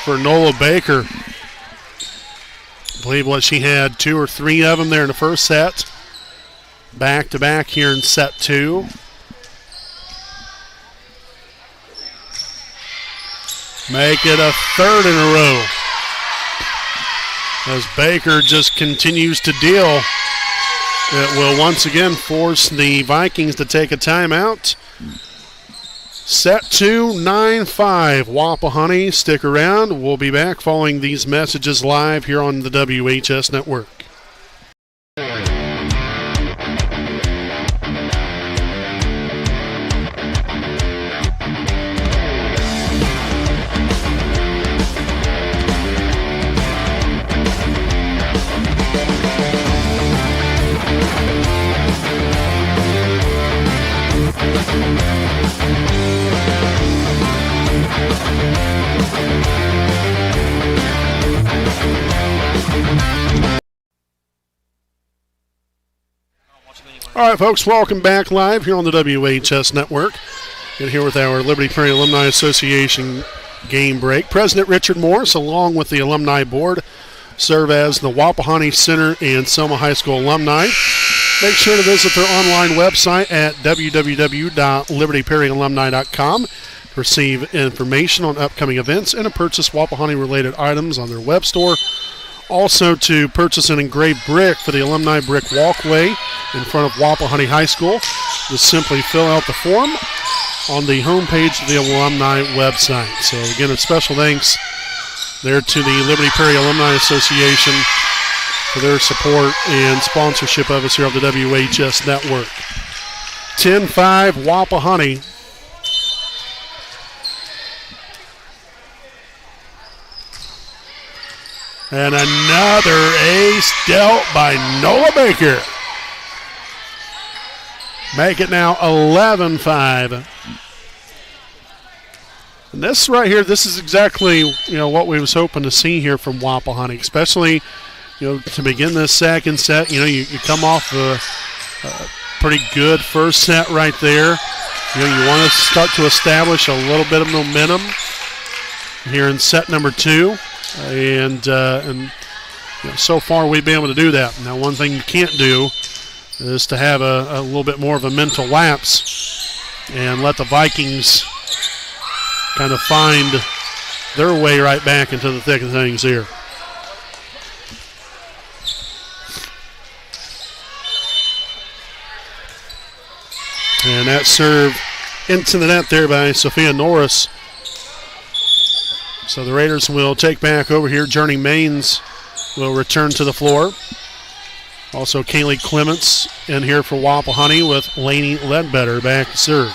for Nola Baker. I believe what she had 2 or 3 of them there in the first set. Back to back here in set 2. Make it a 3rd in a row. As Baker just continues to deal, it will once again force the Vikings to take a timeout. Set 2, 9-5. Wapahani, stick around. We'll be back following these messages live here on the WHS Network. All right, folks, welcome back live here on the WHS Network. And here with our Liberty Prairie Alumni Association game break. President Richard Morris, along with the Alumni Board, serve as the Wapahani Center and Selma High School alumni. Make sure to visit their online website at www.libertyprairiealumni.com to receive information on upcoming events and to purchase Wapahani-related items on their web store. Also to purchase an engraved brick for the alumni brick walkway in front of Wapahani High School. Just simply fill out the form on the homepage of the alumni website. So again, a special thanks there to the Liberty Prairie Alumni Association for their support and sponsorship of us here on the WHS Network. 10-5 Wapahani. And another ace dealt by Nola Baker. Make it now 11-5. And this right here, this is exactly what we was hoping to see here from Wapahani, especially to begin this second set. You come off a pretty good first set right there. You want to start to establish a little bit of momentum here in set number 2. And so far we've been able to do that. Now, one thing you can't do is to have a little bit more of a mental lapse and let the Vikings kind of find their way right back into the thick of things here. And that serve into the net there by Sophia Norris. So the Raiders will take back over here. Journey Maines will return to the floor. Also Kaylee Clements in here for Wapahani with Lainey Ledbetter back to serve.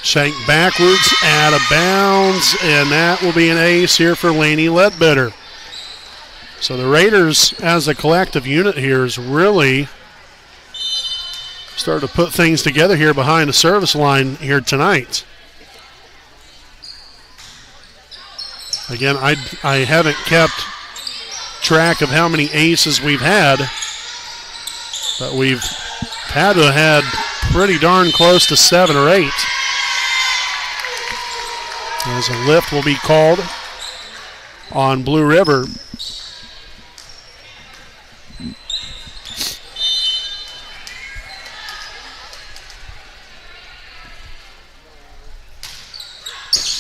Shank backwards, out of bounds, and that will be an ace here for Lainey Ledbetter. So the Raiders as a collective unit here is really started to put things together here behind the service line here tonight. Again, I haven't kept track of how many aces we've had, but we've had to have had pretty darn close to 7 or 8. As a lift will be called on Blue River.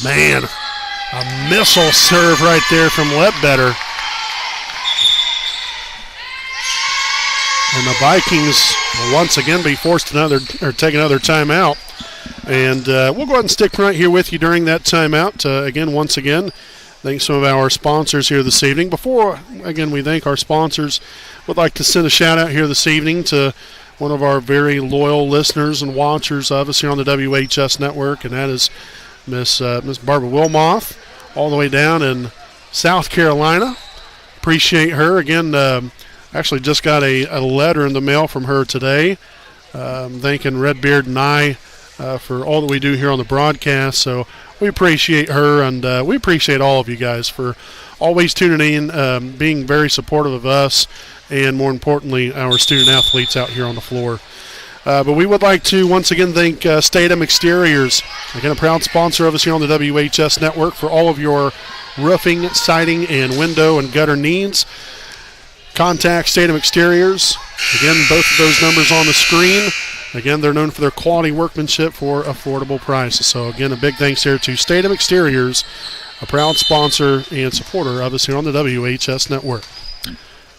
Man, a missile serve right there from Ledbetter. And the Vikings will once again be forced to take another timeout. And we'll go ahead and stick right here with you during that timeout. Once again, thanks some of our sponsors here this evening. Before, again, we thank our sponsors, would like to send a shout out here this evening to one of our very loyal listeners and watchers of us here on the WHS Network, and that is Miss Barbara Wilmoth, all the way down in South Carolina. Appreciate her. Again, actually just got a letter in the mail from her today, thanking Redbeard and I for all that we do here on the broadcast. So we appreciate her, and we appreciate all of you guys for always tuning in, being very supportive of us, and more importantly, our student athletes out here on the floor. But we would like to once again thank Statham Exteriors, again a proud sponsor of us here on the WHS Network, for all of your roofing, siding, and window and gutter needs. Contact Statham Exteriors. Again, both of those numbers on the screen. Again, they're known for their quality workmanship for affordable prices. So again, a big thanks here to Statham Exteriors, a proud sponsor and supporter of us here on the WHS Network.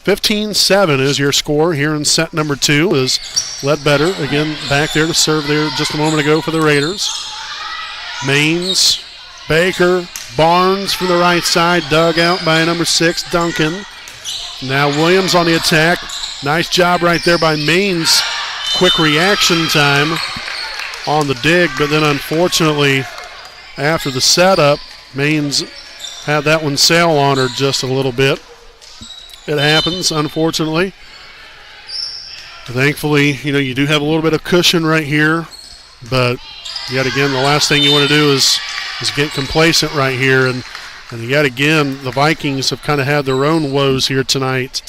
15-7 is your score here in set number 2 as Ledbetter again back there to serve there just a moment ago for the Raiders. Maines, Baker, Barnes from the right side, dug out by number 6, Duncan. Now Williams on the attack. Nice job right there by Maines. Quick reaction time on the dig, but then unfortunately after the setup, Maines had that one sail on her just a little bit. It happens, unfortunately. Thankfully, you do have a little bit of cushion right here, but yet again, the last thing you want to do is get complacent right here. And yet again, the Vikings have kind of had their own woes here tonight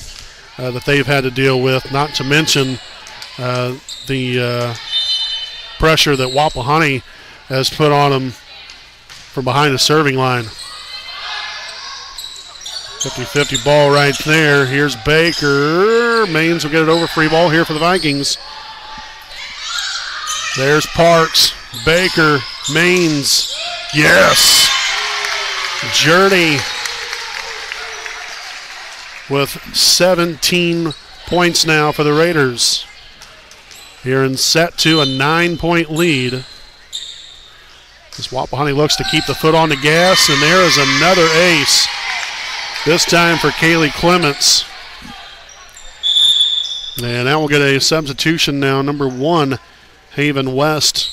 that they've had to deal with, not to mention the pressure that Wapahani has put on them from behind the serving line. 50-50 ball right there. Here's Baker. Maines will get it over. Free ball here for the Vikings. There's Parks. Baker. Maines. Yes! Journey with 17 points now for the Raiders. Here in set 2, a 9-point lead. As Wapahani looks to keep the foot on the gas, and there is another ace. This time for Kaylee Clements. And that will get a substitution now. Number 1, Haven West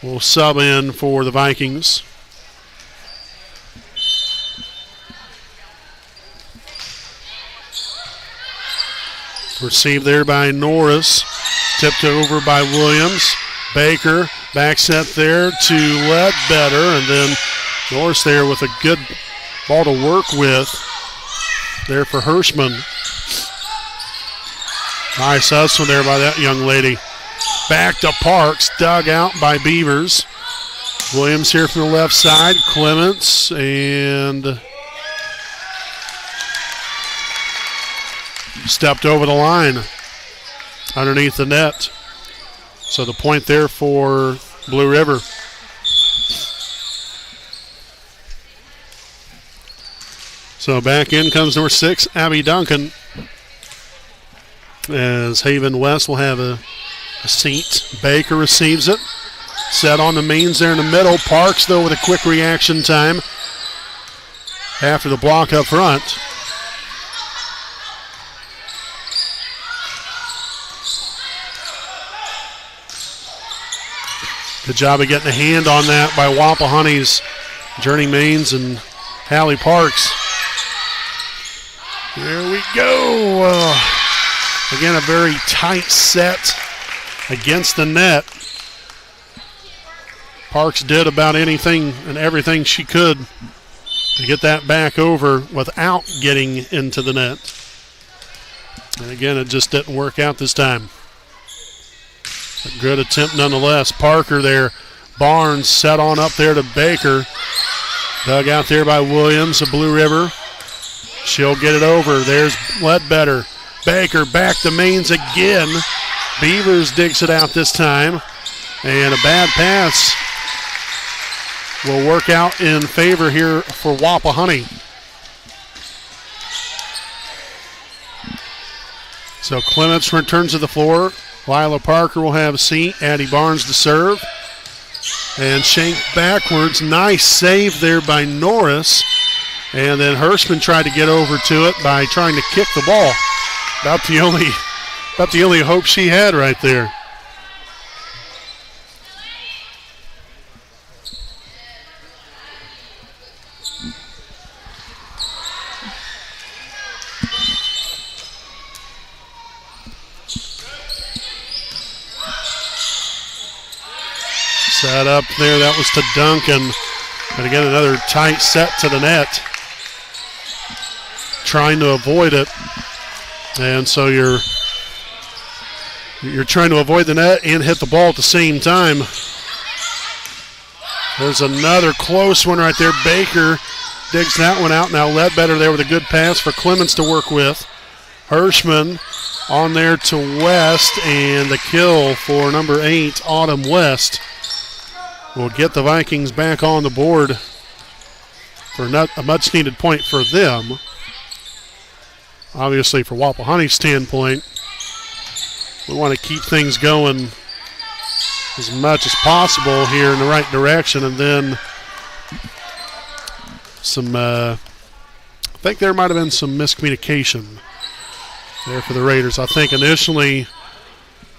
will sub in for the Vikings. Received there by Norris. Tipped over by Williams. Baker, back set there to Ledbetter, and then Norris there with a good ball to work with there for Hirschman. Nice hustle there by that young lady. Back to Parks, dug out by Beavers. Williams here from the left side. Clements and stepped over the line underneath the net. So the point there for Blue River. So back in comes number 6, Abby Duncan. As Haven West will have a seat. Baker receives it. Set on the Maines there in the middle. Parks, though, with a quick reaction time after the block up front. Good job of getting a hand on that by Wapahani's Journey Maines and Hallie Parks. There we go. Again, a very tight set against the net. Parks did about anything and everything she could to get that back over without getting into the net. And again, it just didn't work out this time. A good attempt nonetheless. Parker there. Barnes set on up there to Baker. Dug out there by Williams of Blue River. She'll get it over. There's Ledbetter. Baker back to Maines again. Beavers digs it out this time. And a bad pass will work out in favor here for Wapahani. So Clements returns to the floor. Lila Parker will have a seat. Addie Barnes to serve. And shank backwards. Nice save there by Norris. And then Hirschman tried to get over to it by trying to kick the ball. About the only hope she had right there. Set up there, that was to Duncan. And again, another tight set to the net. Trying to avoid it. And so you're trying to avoid the net and hit the ball at the same time. There's another close one right there. Baker digs that one out. Now Ledbetter there with a good pass for Clements to work with. Hirschman on there to West, and the kill for number 8, Autumn West, will get the Vikings back on the board for a much-needed point for them. obviously for Wapahani's standpoint, we want to keep things going as much as possible here in the right direction, and then I think there might have been some miscommunication there for the Raiders. I think initially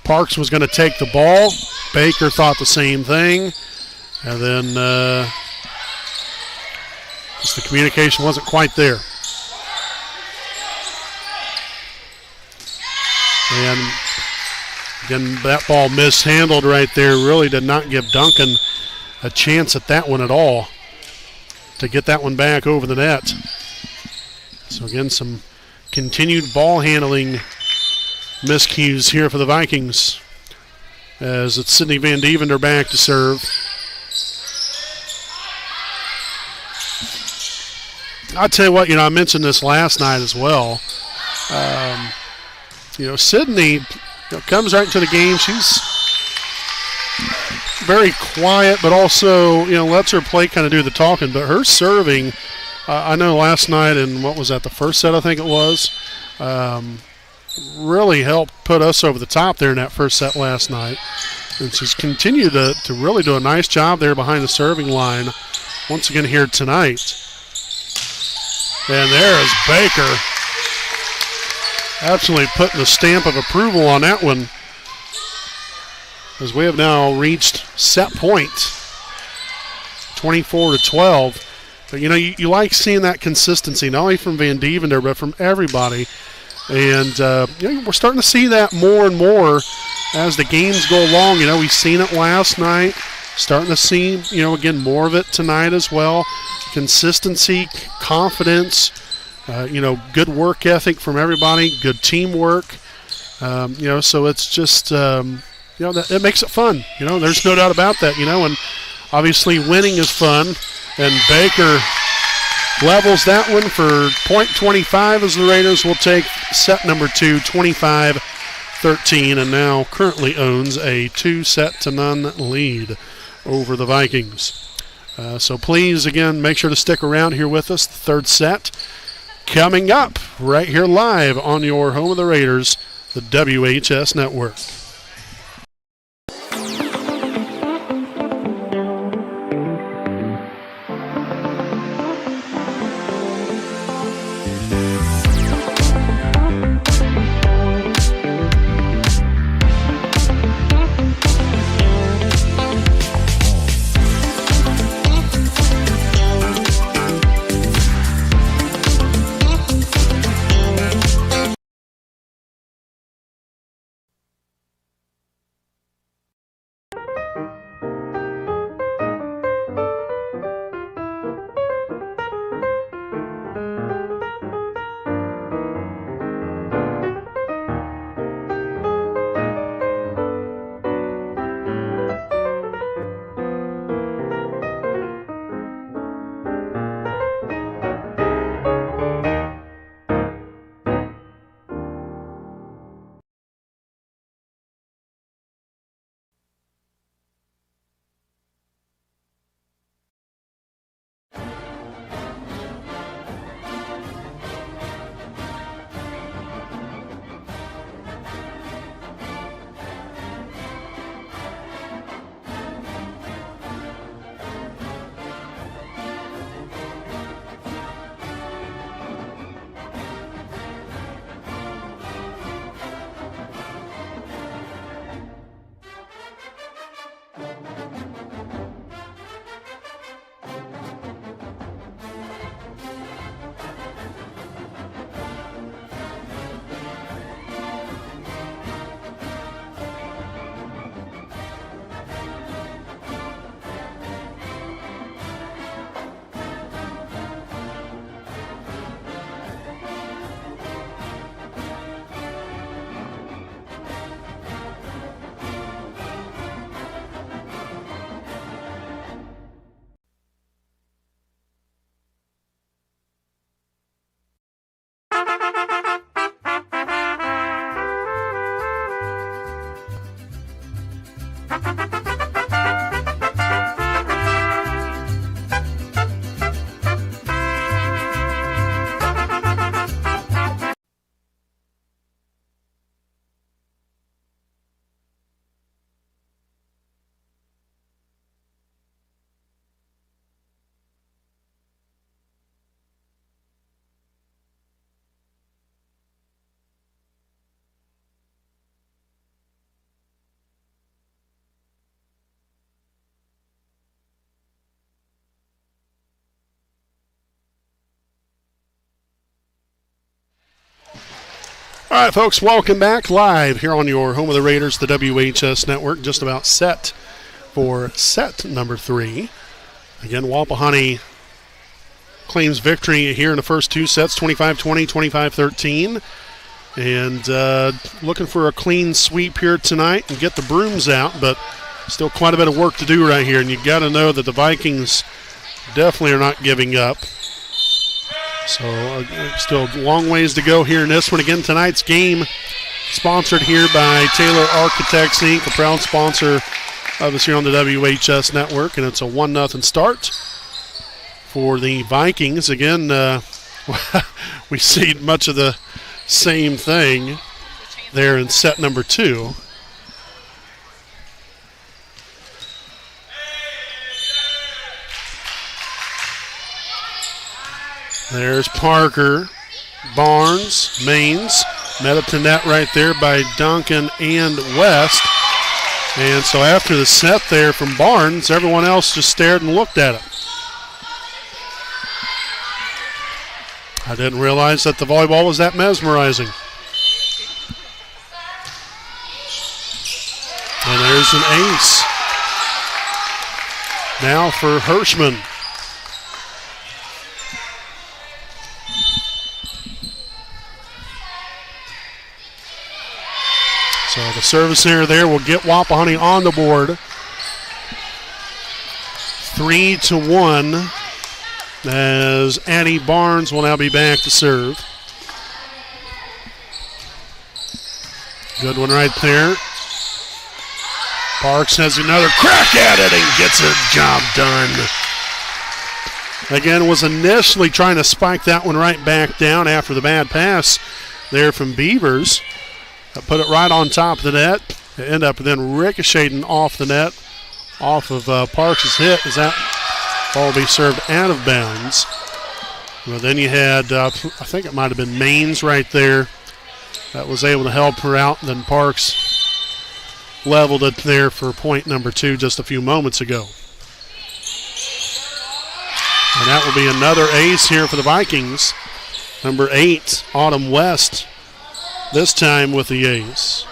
Parks was going to take the ball. Baker thought the same thing, and then just the communication wasn't quite there. And again, that ball mishandled right there. Really did not give Duncan a chance at that one at all to get that one back over the net. So again, some continued ball handling miscues here for the Vikings as it's Sydney Van Devender back to serve. I'll tell you what, I mentioned this last night as well. Sydney comes right into the game. She's very quiet, but also, lets her plate kind of do the talking. But her serving, I know last night in, what was that, the first set I think it was, really helped put us over the top there in that first set last night. And she's continued to really do a nice job there behind the serving line once again here tonight. And there is Baker absolutely putting the stamp of approval on that one, as we have now reached set point, 24-12. But you like seeing that consistency, not only from Van Devender but from everybody. And we're starting to see that more and more as the games go along. We've seen it last night, starting to see again more of it tonight as well. Consistency, confidence, good work ethic from everybody, good teamwork. So it's just it makes it fun. There's no doubt about that. And obviously winning is fun. And Baker levels that one for .25 as the Raiders will take set number 2, 25-13, and now currently owns a 2-0 lead over the Vikings. So please, again, make sure to stick around here with us. The third set coming up right here live on your home of the Raiders, the WHS Network. right, folks, welcome back live here on your home of the Raiders, the WHS Network, just about set for set number 3. Again, Wapahani claims victory here in the first 2 sets, 25-20, 25-13. And looking for a clean sweep here tonight and get the brooms out, but still quite a bit of work to do right here. And you got to know that the Vikings definitely are not giving up. So still a long ways to go here in this one. Again, tonight's game sponsored here by Taylor Architects, Inc., a proud sponsor of us here on the WHS Network. And it's a 1-0 start for the Vikings. Again, we see much of the same thing there in set number 2. There's Parker, Barnes, Maines, met up to net right there by Duncan and West. And so after the set there from Barnes, everyone else just stared and looked at it. I didn't realize that the volleyball was that mesmerizing. And there's an ace. Now for Hirschman. So the service error there will get Wapahani on the board. 3-1 as Addie Barnes will now be back to serve. Good one right there. Parks has another crack at it and gets a job done. Again, was initially trying to spike that one right back down after the bad pass there from Beavers. Put it right on top of the net. It ended up then ricocheting off the net, off of Parks' hit as that ball will be served out of bounds. Well, then you had, I think it might have been Maines right there that was able to help her out. And then Parks leveled it there for point number 2 just a few moments ago. And that will be another ace here for the Vikings. Number 8, Autumn West. This time with the ace.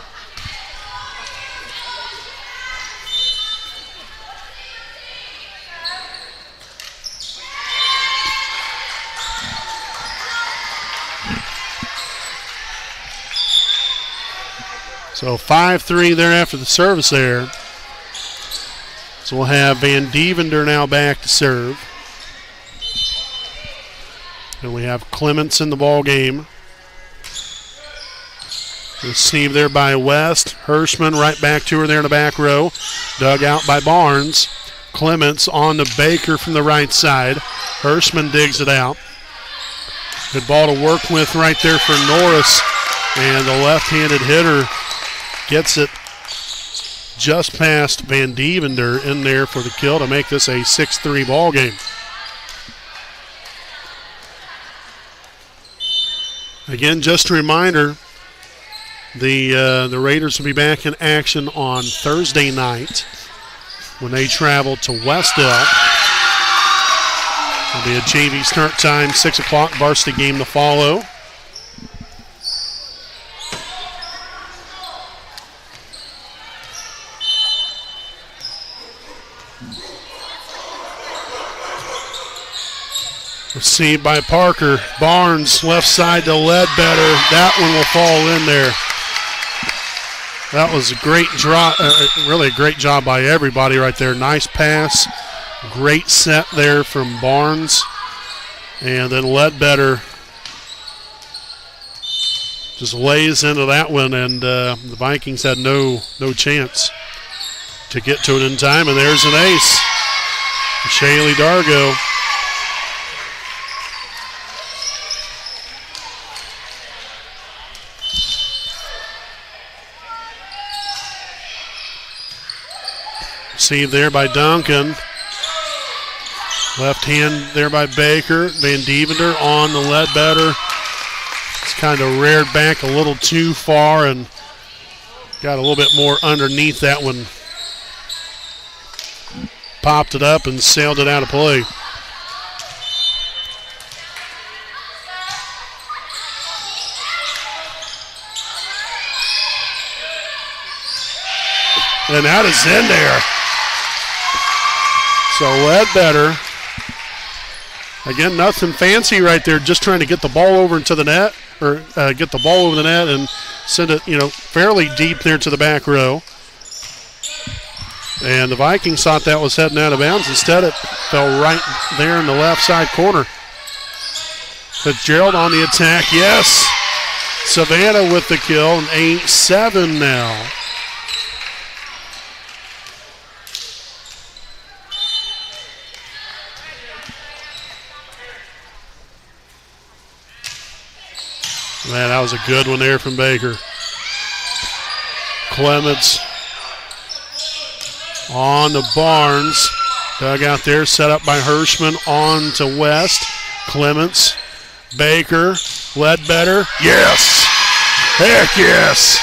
So 5-3 there after the service there. So we'll have Van Devender now back to serve. And we have Clements in the ball game. Received there by West. Hirschman right back to her there in the back row. Dug out by Barnes. Clements on to Baker from the right side. Hirschman digs it out. Good ball to work with right there for Norris. And the left-handed hitter gets it just past Van Devender in there for the kill to make this a 6-3 ball game. Again, just a reminder, the Raiders will be back in action on Thursday night when they travel to Westdale. It'll be a JV start time, 6 o'clock, varsity game to follow. Received by Parker. Barnes, left side to Ledbetter. That one will fall in there. That was a great drop, really a great job by everybody right there. Nice pass. Great set there from Barnes. And then Ledbetter just lays into that one, and the Vikings had no chance to get to it in time. And there's an ace. Shaylee Dargo. Received there by Duncan. Left hand there by Baker. Van Devender on the Ledbetter. It's kind of reared back a little too far and got a little bit more underneath that one. Popped it up and sailed it out of play. And that is in there. So Ledbetter, again, nothing fancy right there, just trying to get the ball over into the net, or get the ball over the net and send it, fairly deep there to the back row. And the Vikings thought that was heading out of bounds. Instead, it fell right there in the left side corner. Fitzgerald on the attack, yes. Savannah with the kill, and 8-7 now. Man, that was a good one there from Baker. Clements on to Barnes. Dug out there, set up by Hirschman on to West. Clements, Baker, Ledbetter. Yes! Heck yes!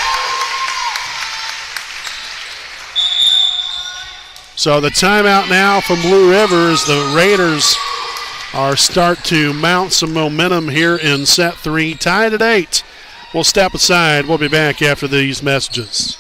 So the timeout now from Blue River as the Raiders start to mount some momentum here in set 3. Tied at 8. We'll step aside. We'll be back after these messages.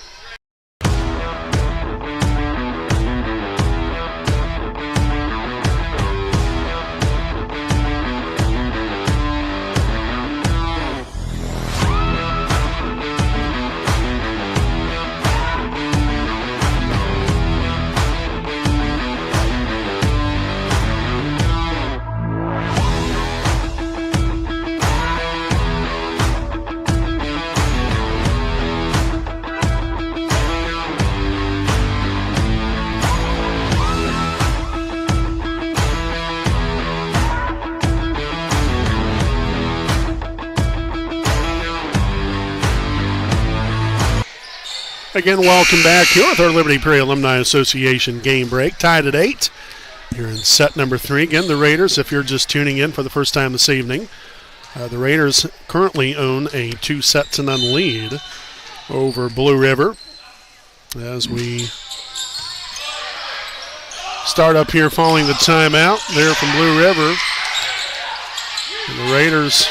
Again, welcome back here with our Liberty Prairie Alumni Association game break. Tied at 8 here in set number 3. Again, the Raiders, if you're just tuning in for the first time this evening, the Raiders currently own a 2-0 lead over Blue River. As we start up here following the timeout there from Blue River. And the Raiders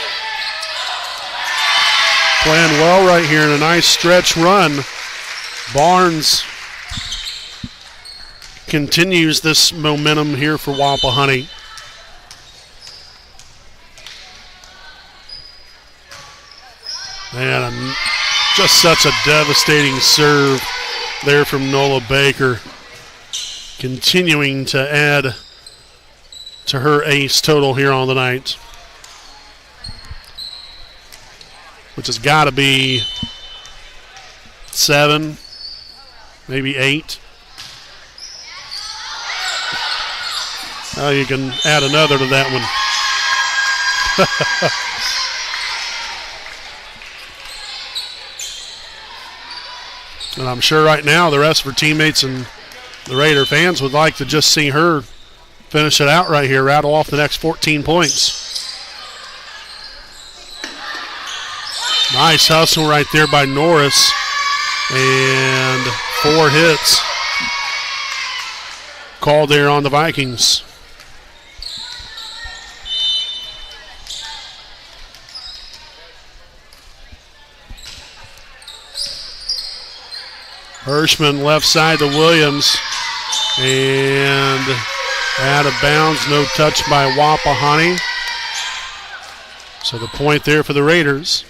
playing well right here in a nice stretch run. Barnes continues this momentum here for Wapahani. Man, just such a devastating serve there from Nola Baker. Continuing to add to her ace total here on the night, which has got to be 7, maybe 8. Oh, you can add another to that one. And I'm sure right now the rest of her teammates and the Raider fans would like to just see her finish it out right here, rattle off the next 14 points. Nice hustle right there by Norris. And 4 hits called there on the Vikings. Hirschman left side to Williams. And out of bounds, no touch by Wapahani. So the point there for the Raiders.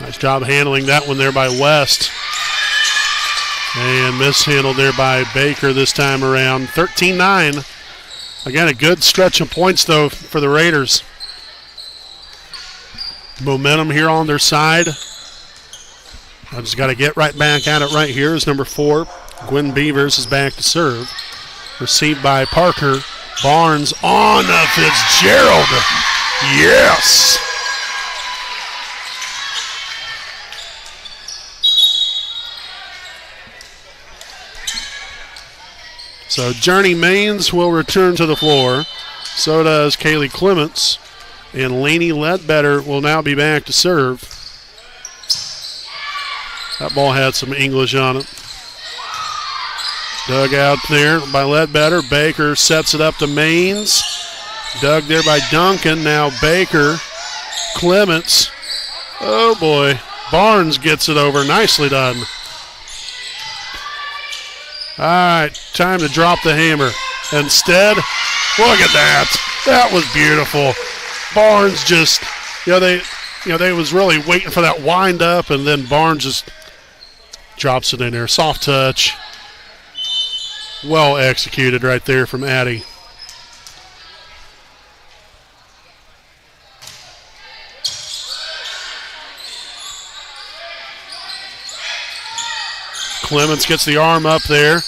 Nice job handling that one there by West. And mishandled there by Baker this time around. 13-9. Again, a good stretch of points, though, for the Raiders. Momentum here on their side. I just got to get right back at it right here. Is number 4. Gwen Beavers is back to serve. Received by Parker. Barnes on to Fitzgerald. Yes! So Journey Maines will return to the floor. So does Kaylee Clements. And Lainey Ledbetter will now be back to serve. That ball had some English on it. Dug out there by Ledbetter. Baker sets it up to Maines. Dug there by Duncan. Now Baker. Clements. Oh, boy. Barnes gets it over. Nicely done. All right, time to drop the hammer. Instead, look at that. That was beautiful. Barnes just, they was really waiting for that wind up, and then Barnes just drops it in there. Soft touch. Well executed right there from Addie. Clements gets the arm up there.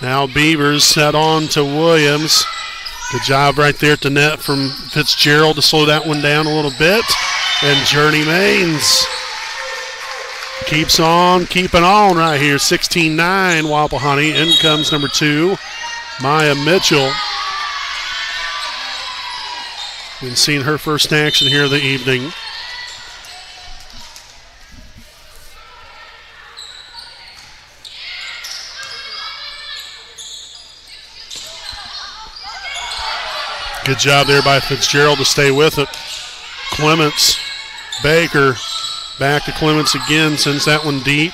Now Beavers head on to Williams. Good job right there at the net from Fitzgerald to slow that one down a little bit. And Journey Maines keeps on keeping on right here. 16-9 Wapahani. In comes number 2, Maya Mitchell. Been seeing her first action here of the evening. Good job there by Fitzgerald to stay with it. Clements, Baker, back to Clements again, sends that one deep.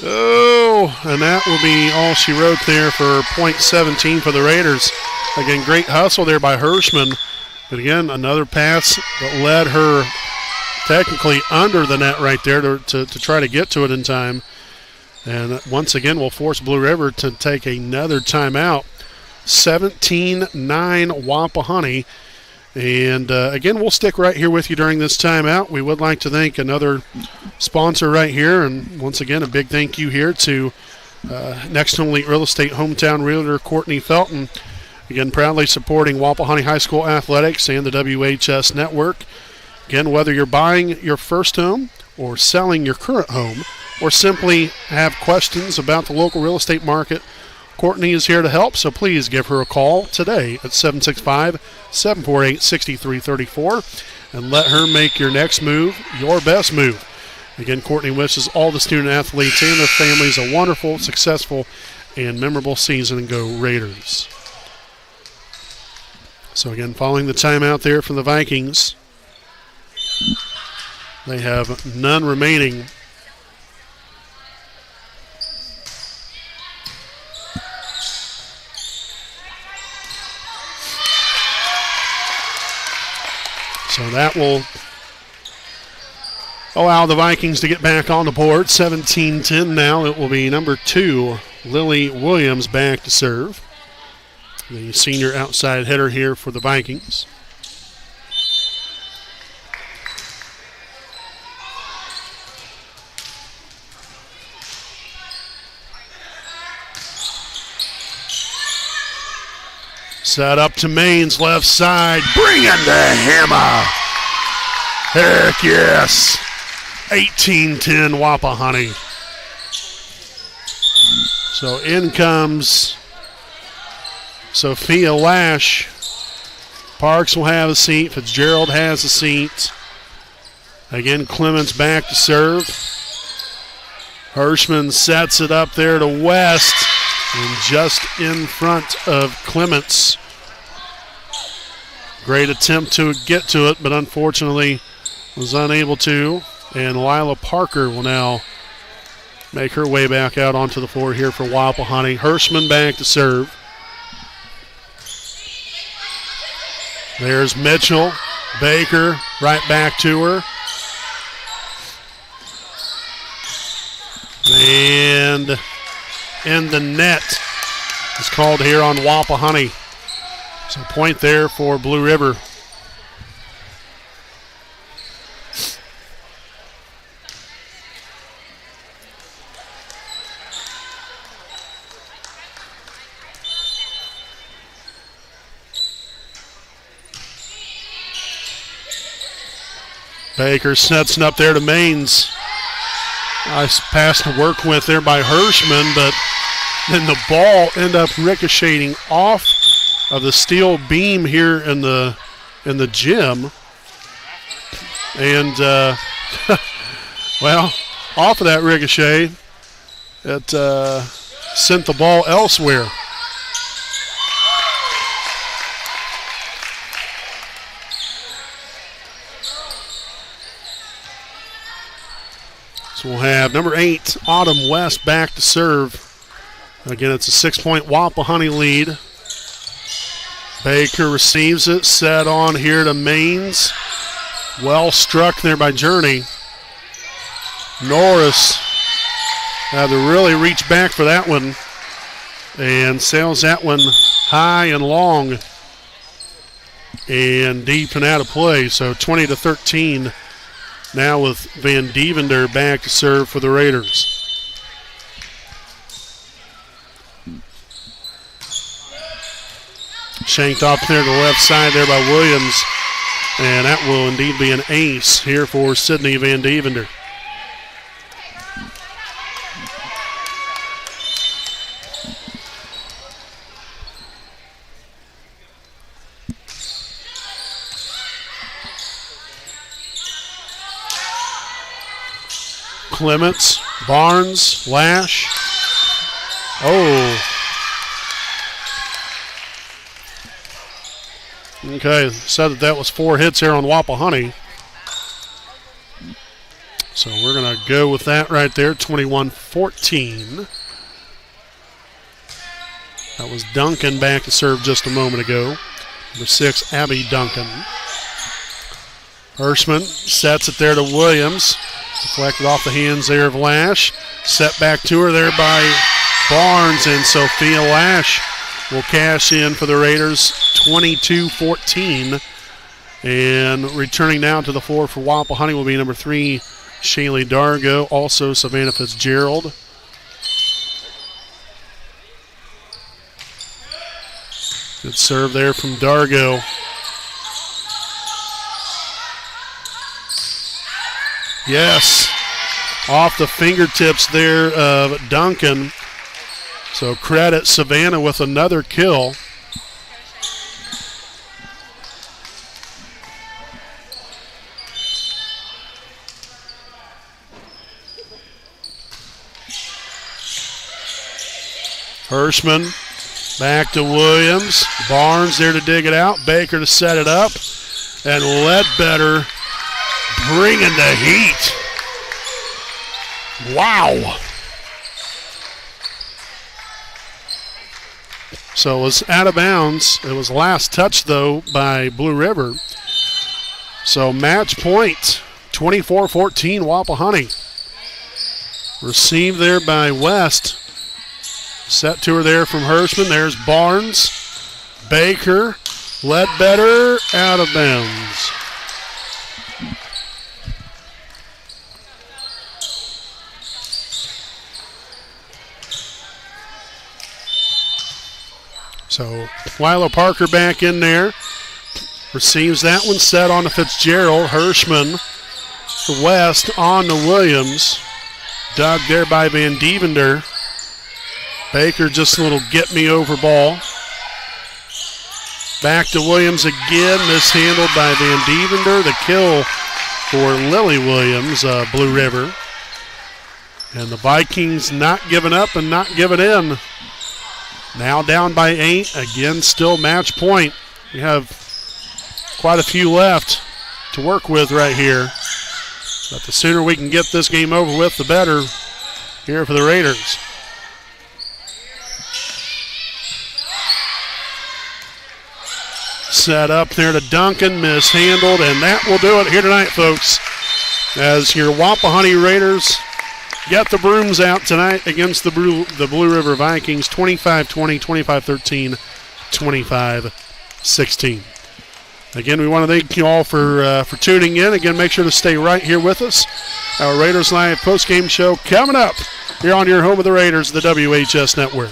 Oh, and that will be all she wrote there for .17 for the Raiders. Again, great hustle there by Hirschman. But again, another pass that led her technically under the net right there to try to get to it in time. And once again, will force Blue River to take another timeout. 17-9 Wapahani. And again, we'll stick right here with you during this timeout. We would like to thank another sponsor right here. And once again, a big thank you here to Next Home Elite Real Estate hometown realtor Courtney Felton. Again, proudly supporting Wapahani High School athletics and the WHS network. Again, whether you're buying your first home or selling your current home or simply have questions about the local real estate market, Courtney is here to help, so please give her a call today at 765-748-6334 and let her make your next move your best move. Again, Courtney wishes all the student athletes and their families a wonderful, successful, and memorable season, and go Raiders. So again, following the timeout there from the Vikings, they have none remaining. So that will allow the Vikings to get back on the board. 17-10 now. It will be number 2, Lily Williams, back to serve. The senior outside hitter here for the Vikings. Set up to Maines, left side. Bring in the hammer. Heck yes. 18-10 Wapahani. So in comes Sophia Lash. Parks will have a seat. Fitzgerald has a seat. Again, Clements back to serve. Hirschman sets it up there to West. And just in front of Clements. Great attempt to get to it, but unfortunately was unable to. And Lila Parker will now make her way back out onto the floor here for Wapahani. Hirschman back to serve. There's Mitchell. Baker right back to her. And in the net is called here on Wapahani. So point there for Blue River. Baker sets it up there to Maines. Nice pass to work with there by Hirschman, but then the ball ended up ricocheting off of the steel beam here in the gym. And, well, off of that ricochet, it sent the ball elsewhere. So we'll have number 8, Autumn West, back to serve. Again, it's a 6-point Wapahani lead. Baker receives it, set on here to Maines. Well struck there by Journey. Norris had to really reach back for that one and sails that one high and long and deep and out of play. So 20-13 now with Van Devender back to serve for the Raiders. Shanked off there to the left side there by Williams. And that will indeed be an ace here for Sydney Van Devender. Clements, Barnes, Lash. Oh. Okay, said that was 4 hits here on Wapahani. So we're going to go with that right there, 21-14. That was Duncan back to serve just a moment ago. Number 6, Abby Duncan. Hirschman sets it there to Williams. Deflected off the hands there of Lash. Set back to her there by Barnes, and Sophia Lash will cash in for the Raiders, 22-14. And returning now to the floor for Wapahani will be number 3, Shaylee Dargo, also Savannah Fitzgerald. Good serve there from Dargo. Yes, off the fingertips there of Duncan. So credit Savannah with another kill. Hirschman back to Williams. Barnes there to dig it out. Baker to set it up. And Ledbetter bringing the heat. Wow. So it was out of bounds. It was last touched, though, by Blue River. So match point, 24-14, Wapahani. Received there by West. Set to her there from Hirschman. There's Barnes. Baker. Ledbetter out of bounds. So Lila Parker back in there. Receives that one, set on to Fitzgerald. Hirschman to West, on to Williams. Dug there by Van Devender. Baker just a little get-me-over ball. Back to Williams again, mishandled by Van Devender. The kill for Lily Williams, Blue River. And the Vikings not giving up and not giving in. Now down by 8, again still match point. We have quite a few left to work with right here. But the sooner we can get this game over with, the better here for the Raiders. Set up there to Duncan, mishandled, and that will do it here tonight, folks. As your Wapahani Raiders get the brooms out tonight against the Blue River Vikings, 25-20, 25-13, 25-16. Again, we want to thank you all for tuning in. Again, make sure to stay right here with us. Our Raiders Live post-game show coming up here on your home of the Raiders, the WHS Network.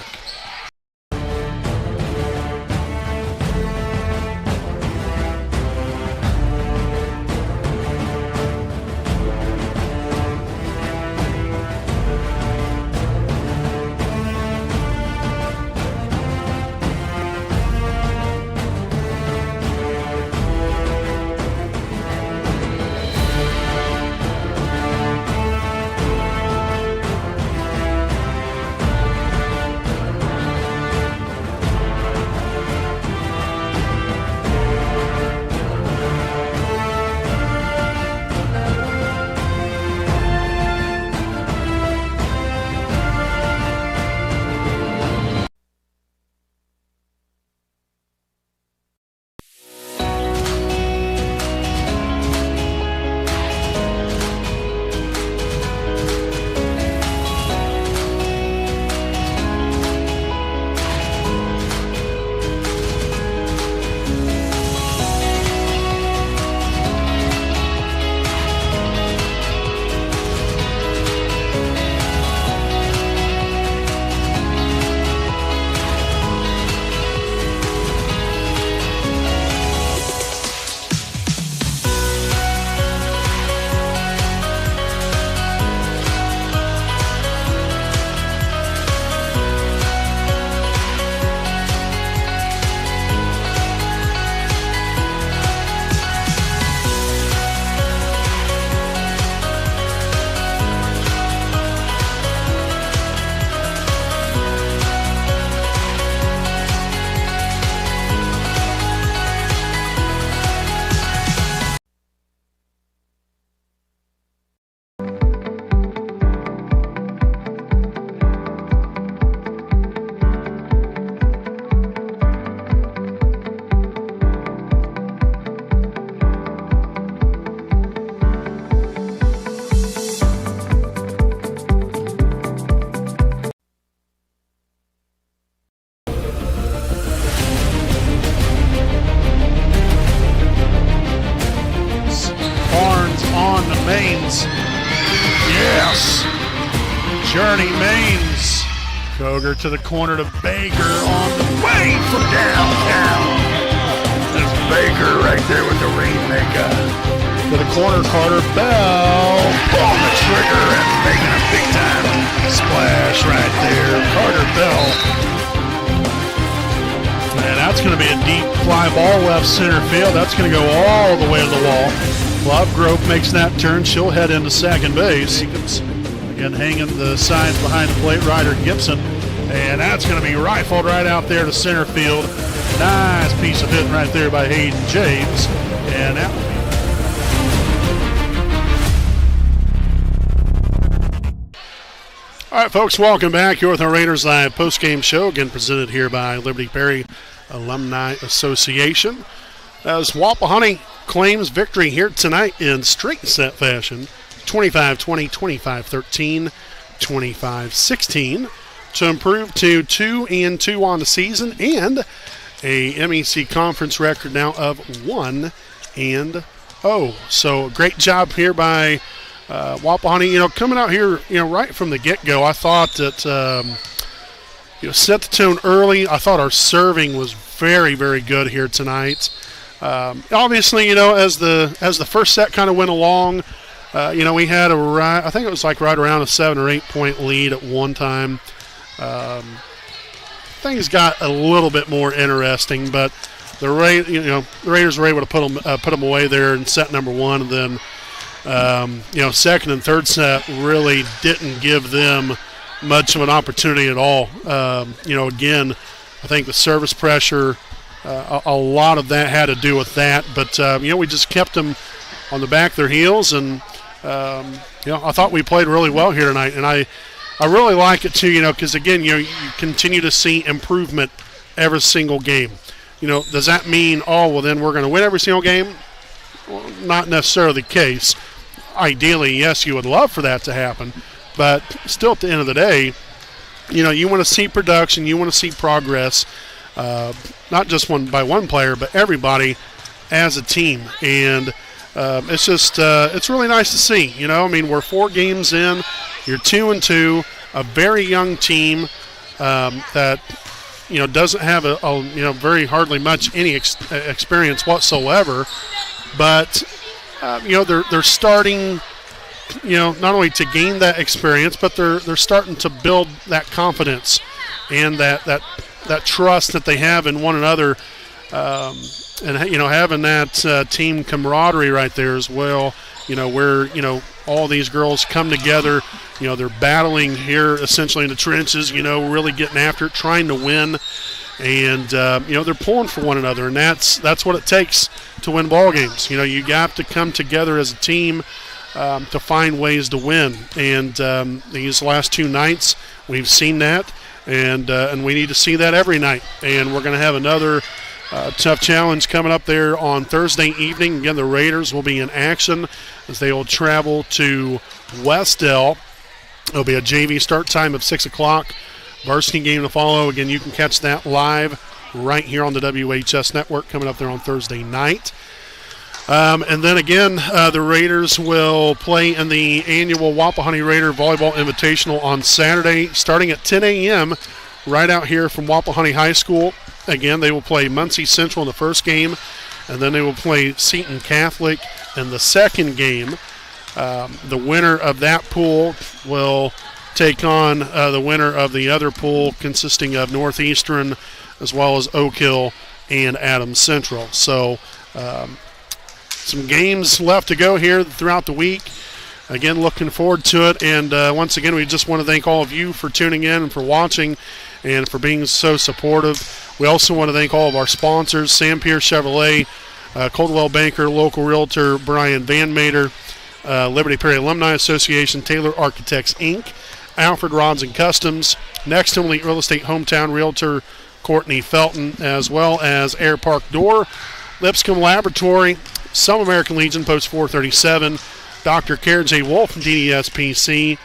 Maines. Yes! Journey Maines. Koger to the corner to Baker on the way from downtown. There's Baker right there with the rainmaker. To the corner, Carter Bell. On the trigger and making a big time splash right there. Carter Bell. And that's going to be a deep fly ball left center field. That's going to go all the way to the wall. Lovegrove makes that turn. She'll head into second base. Again, hanging the signs behind the plate, Ryder Gibson. And that's going to be rifled right out there to center field. Nice piece of hitting right there by Hayden James. And that will be. All right, folks, welcome back. You're with our Raiders Live postgame show, again presented here by Liberty Perry Alumni Association. As Wapahani claims victory here tonight in straight set fashion, 25-20, 25-13, 25-16, to improve to 2-2 on the season and a MEC conference record now of 1-0. So great job here by Wapahani. Coming out here, right from the get-go, I thought that set the tone early. I thought our serving was very, very good here tonight. Obviously, as the first set kind of went along, we had I think it was like right around a 7 or 8 point lead at one time. Things got a little bit more interesting, but the Raiders were able to put them away there in set number one, and then second and third set really didn't give them much of an opportunity at all. Again, I think the service pressure, a lot of that had to do with that, but we just kept them on the back of their heels, and I thought we played really well here tonight, and I really like it too, because again, you continue to see improvement every single game. Does that mean, then we're going to win every single game? Well, not necessarily the case. Ideally, yes, you would love for that to happen, but still at the end of the day, you want to see production, you want to see progress, not just by one player, but everybody as a team, and it's just it's really nice to see. We're 4 games in, you're 2-2, a very young team that doesn't have a very hardly much any experience whatsoever, but they're starting not only to gain that experience, but they're starting to build that confidence and that trust that they have in one another, and having that team camaraderie right there as well. Where all these girls come together. They're battling here essentially in the trenches. Really getting after it, trying to win, and they're pulling for one another, and that's what it takes to win ball games. You got to come together as a team to find ways to win, and these last 2 nights we've seen that, and we need to see that every night. And we're going to have another tough challenge coming up there on Thursday evening. Again, the Raiders will be in action as they will travel to Westdale. It'll be a JV start time of 6 o'clock. Varsity game to follow. Again, you can catch that live right here on the WHS network coming up there on Thursday night. And then again, the Raiders will play in the annual Wapahani Raider Volleyball Invitational on Saturday starting at 10 a.m. right out here from Wapahani High School. Again, they will play Muncie Central in the first game, and then they will play Seton Catholic in the second game. The winner of that pool will take on the winner of the other pool consisting of Northeastern as well as Oak Hill and Adams Central. So some games left to go here throughout the week. Again, looking forward to it. And once again, we just want to thank all of you for tuning in and for watching and for being so supportive. We also want to thank all of our sponsors, Sam Pierce Chevrolet, Coldwell Banker, local realtor Brian Van Mater, Liberty Perry Alumni Association, Taylor Architects, Inc., Alfred Rods and Customs, Next Home Elite Real Estate Hometown Realtor Courtney Felton, as well as Air Park Door, Lipscomb Laboratory, Some American Legion, Post 437, Dr. Karen J. Wolf from DDSPC,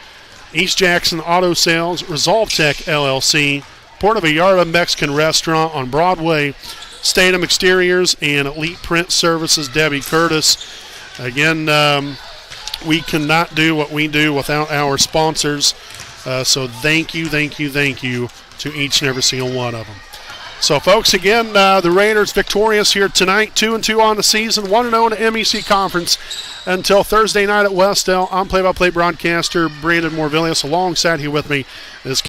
East Jackson Auto Sales, Resolve Tech LLC, Puerto Vallarta Mexican Restaurant on Broadway, Statham Exteriors, and Elite Print Services, Debbie Curtis. Again, We cannot do what we do without our sponsors. So thank you to each and every single one of them. So, folks, again, the Raiders victorious here tonight, 2-2 on the season, 1-0 in the MEC Conference. Until Thursday night at Westdale, I'm play-by-play broadcaster Brandon Morvillius. Alongside here with me is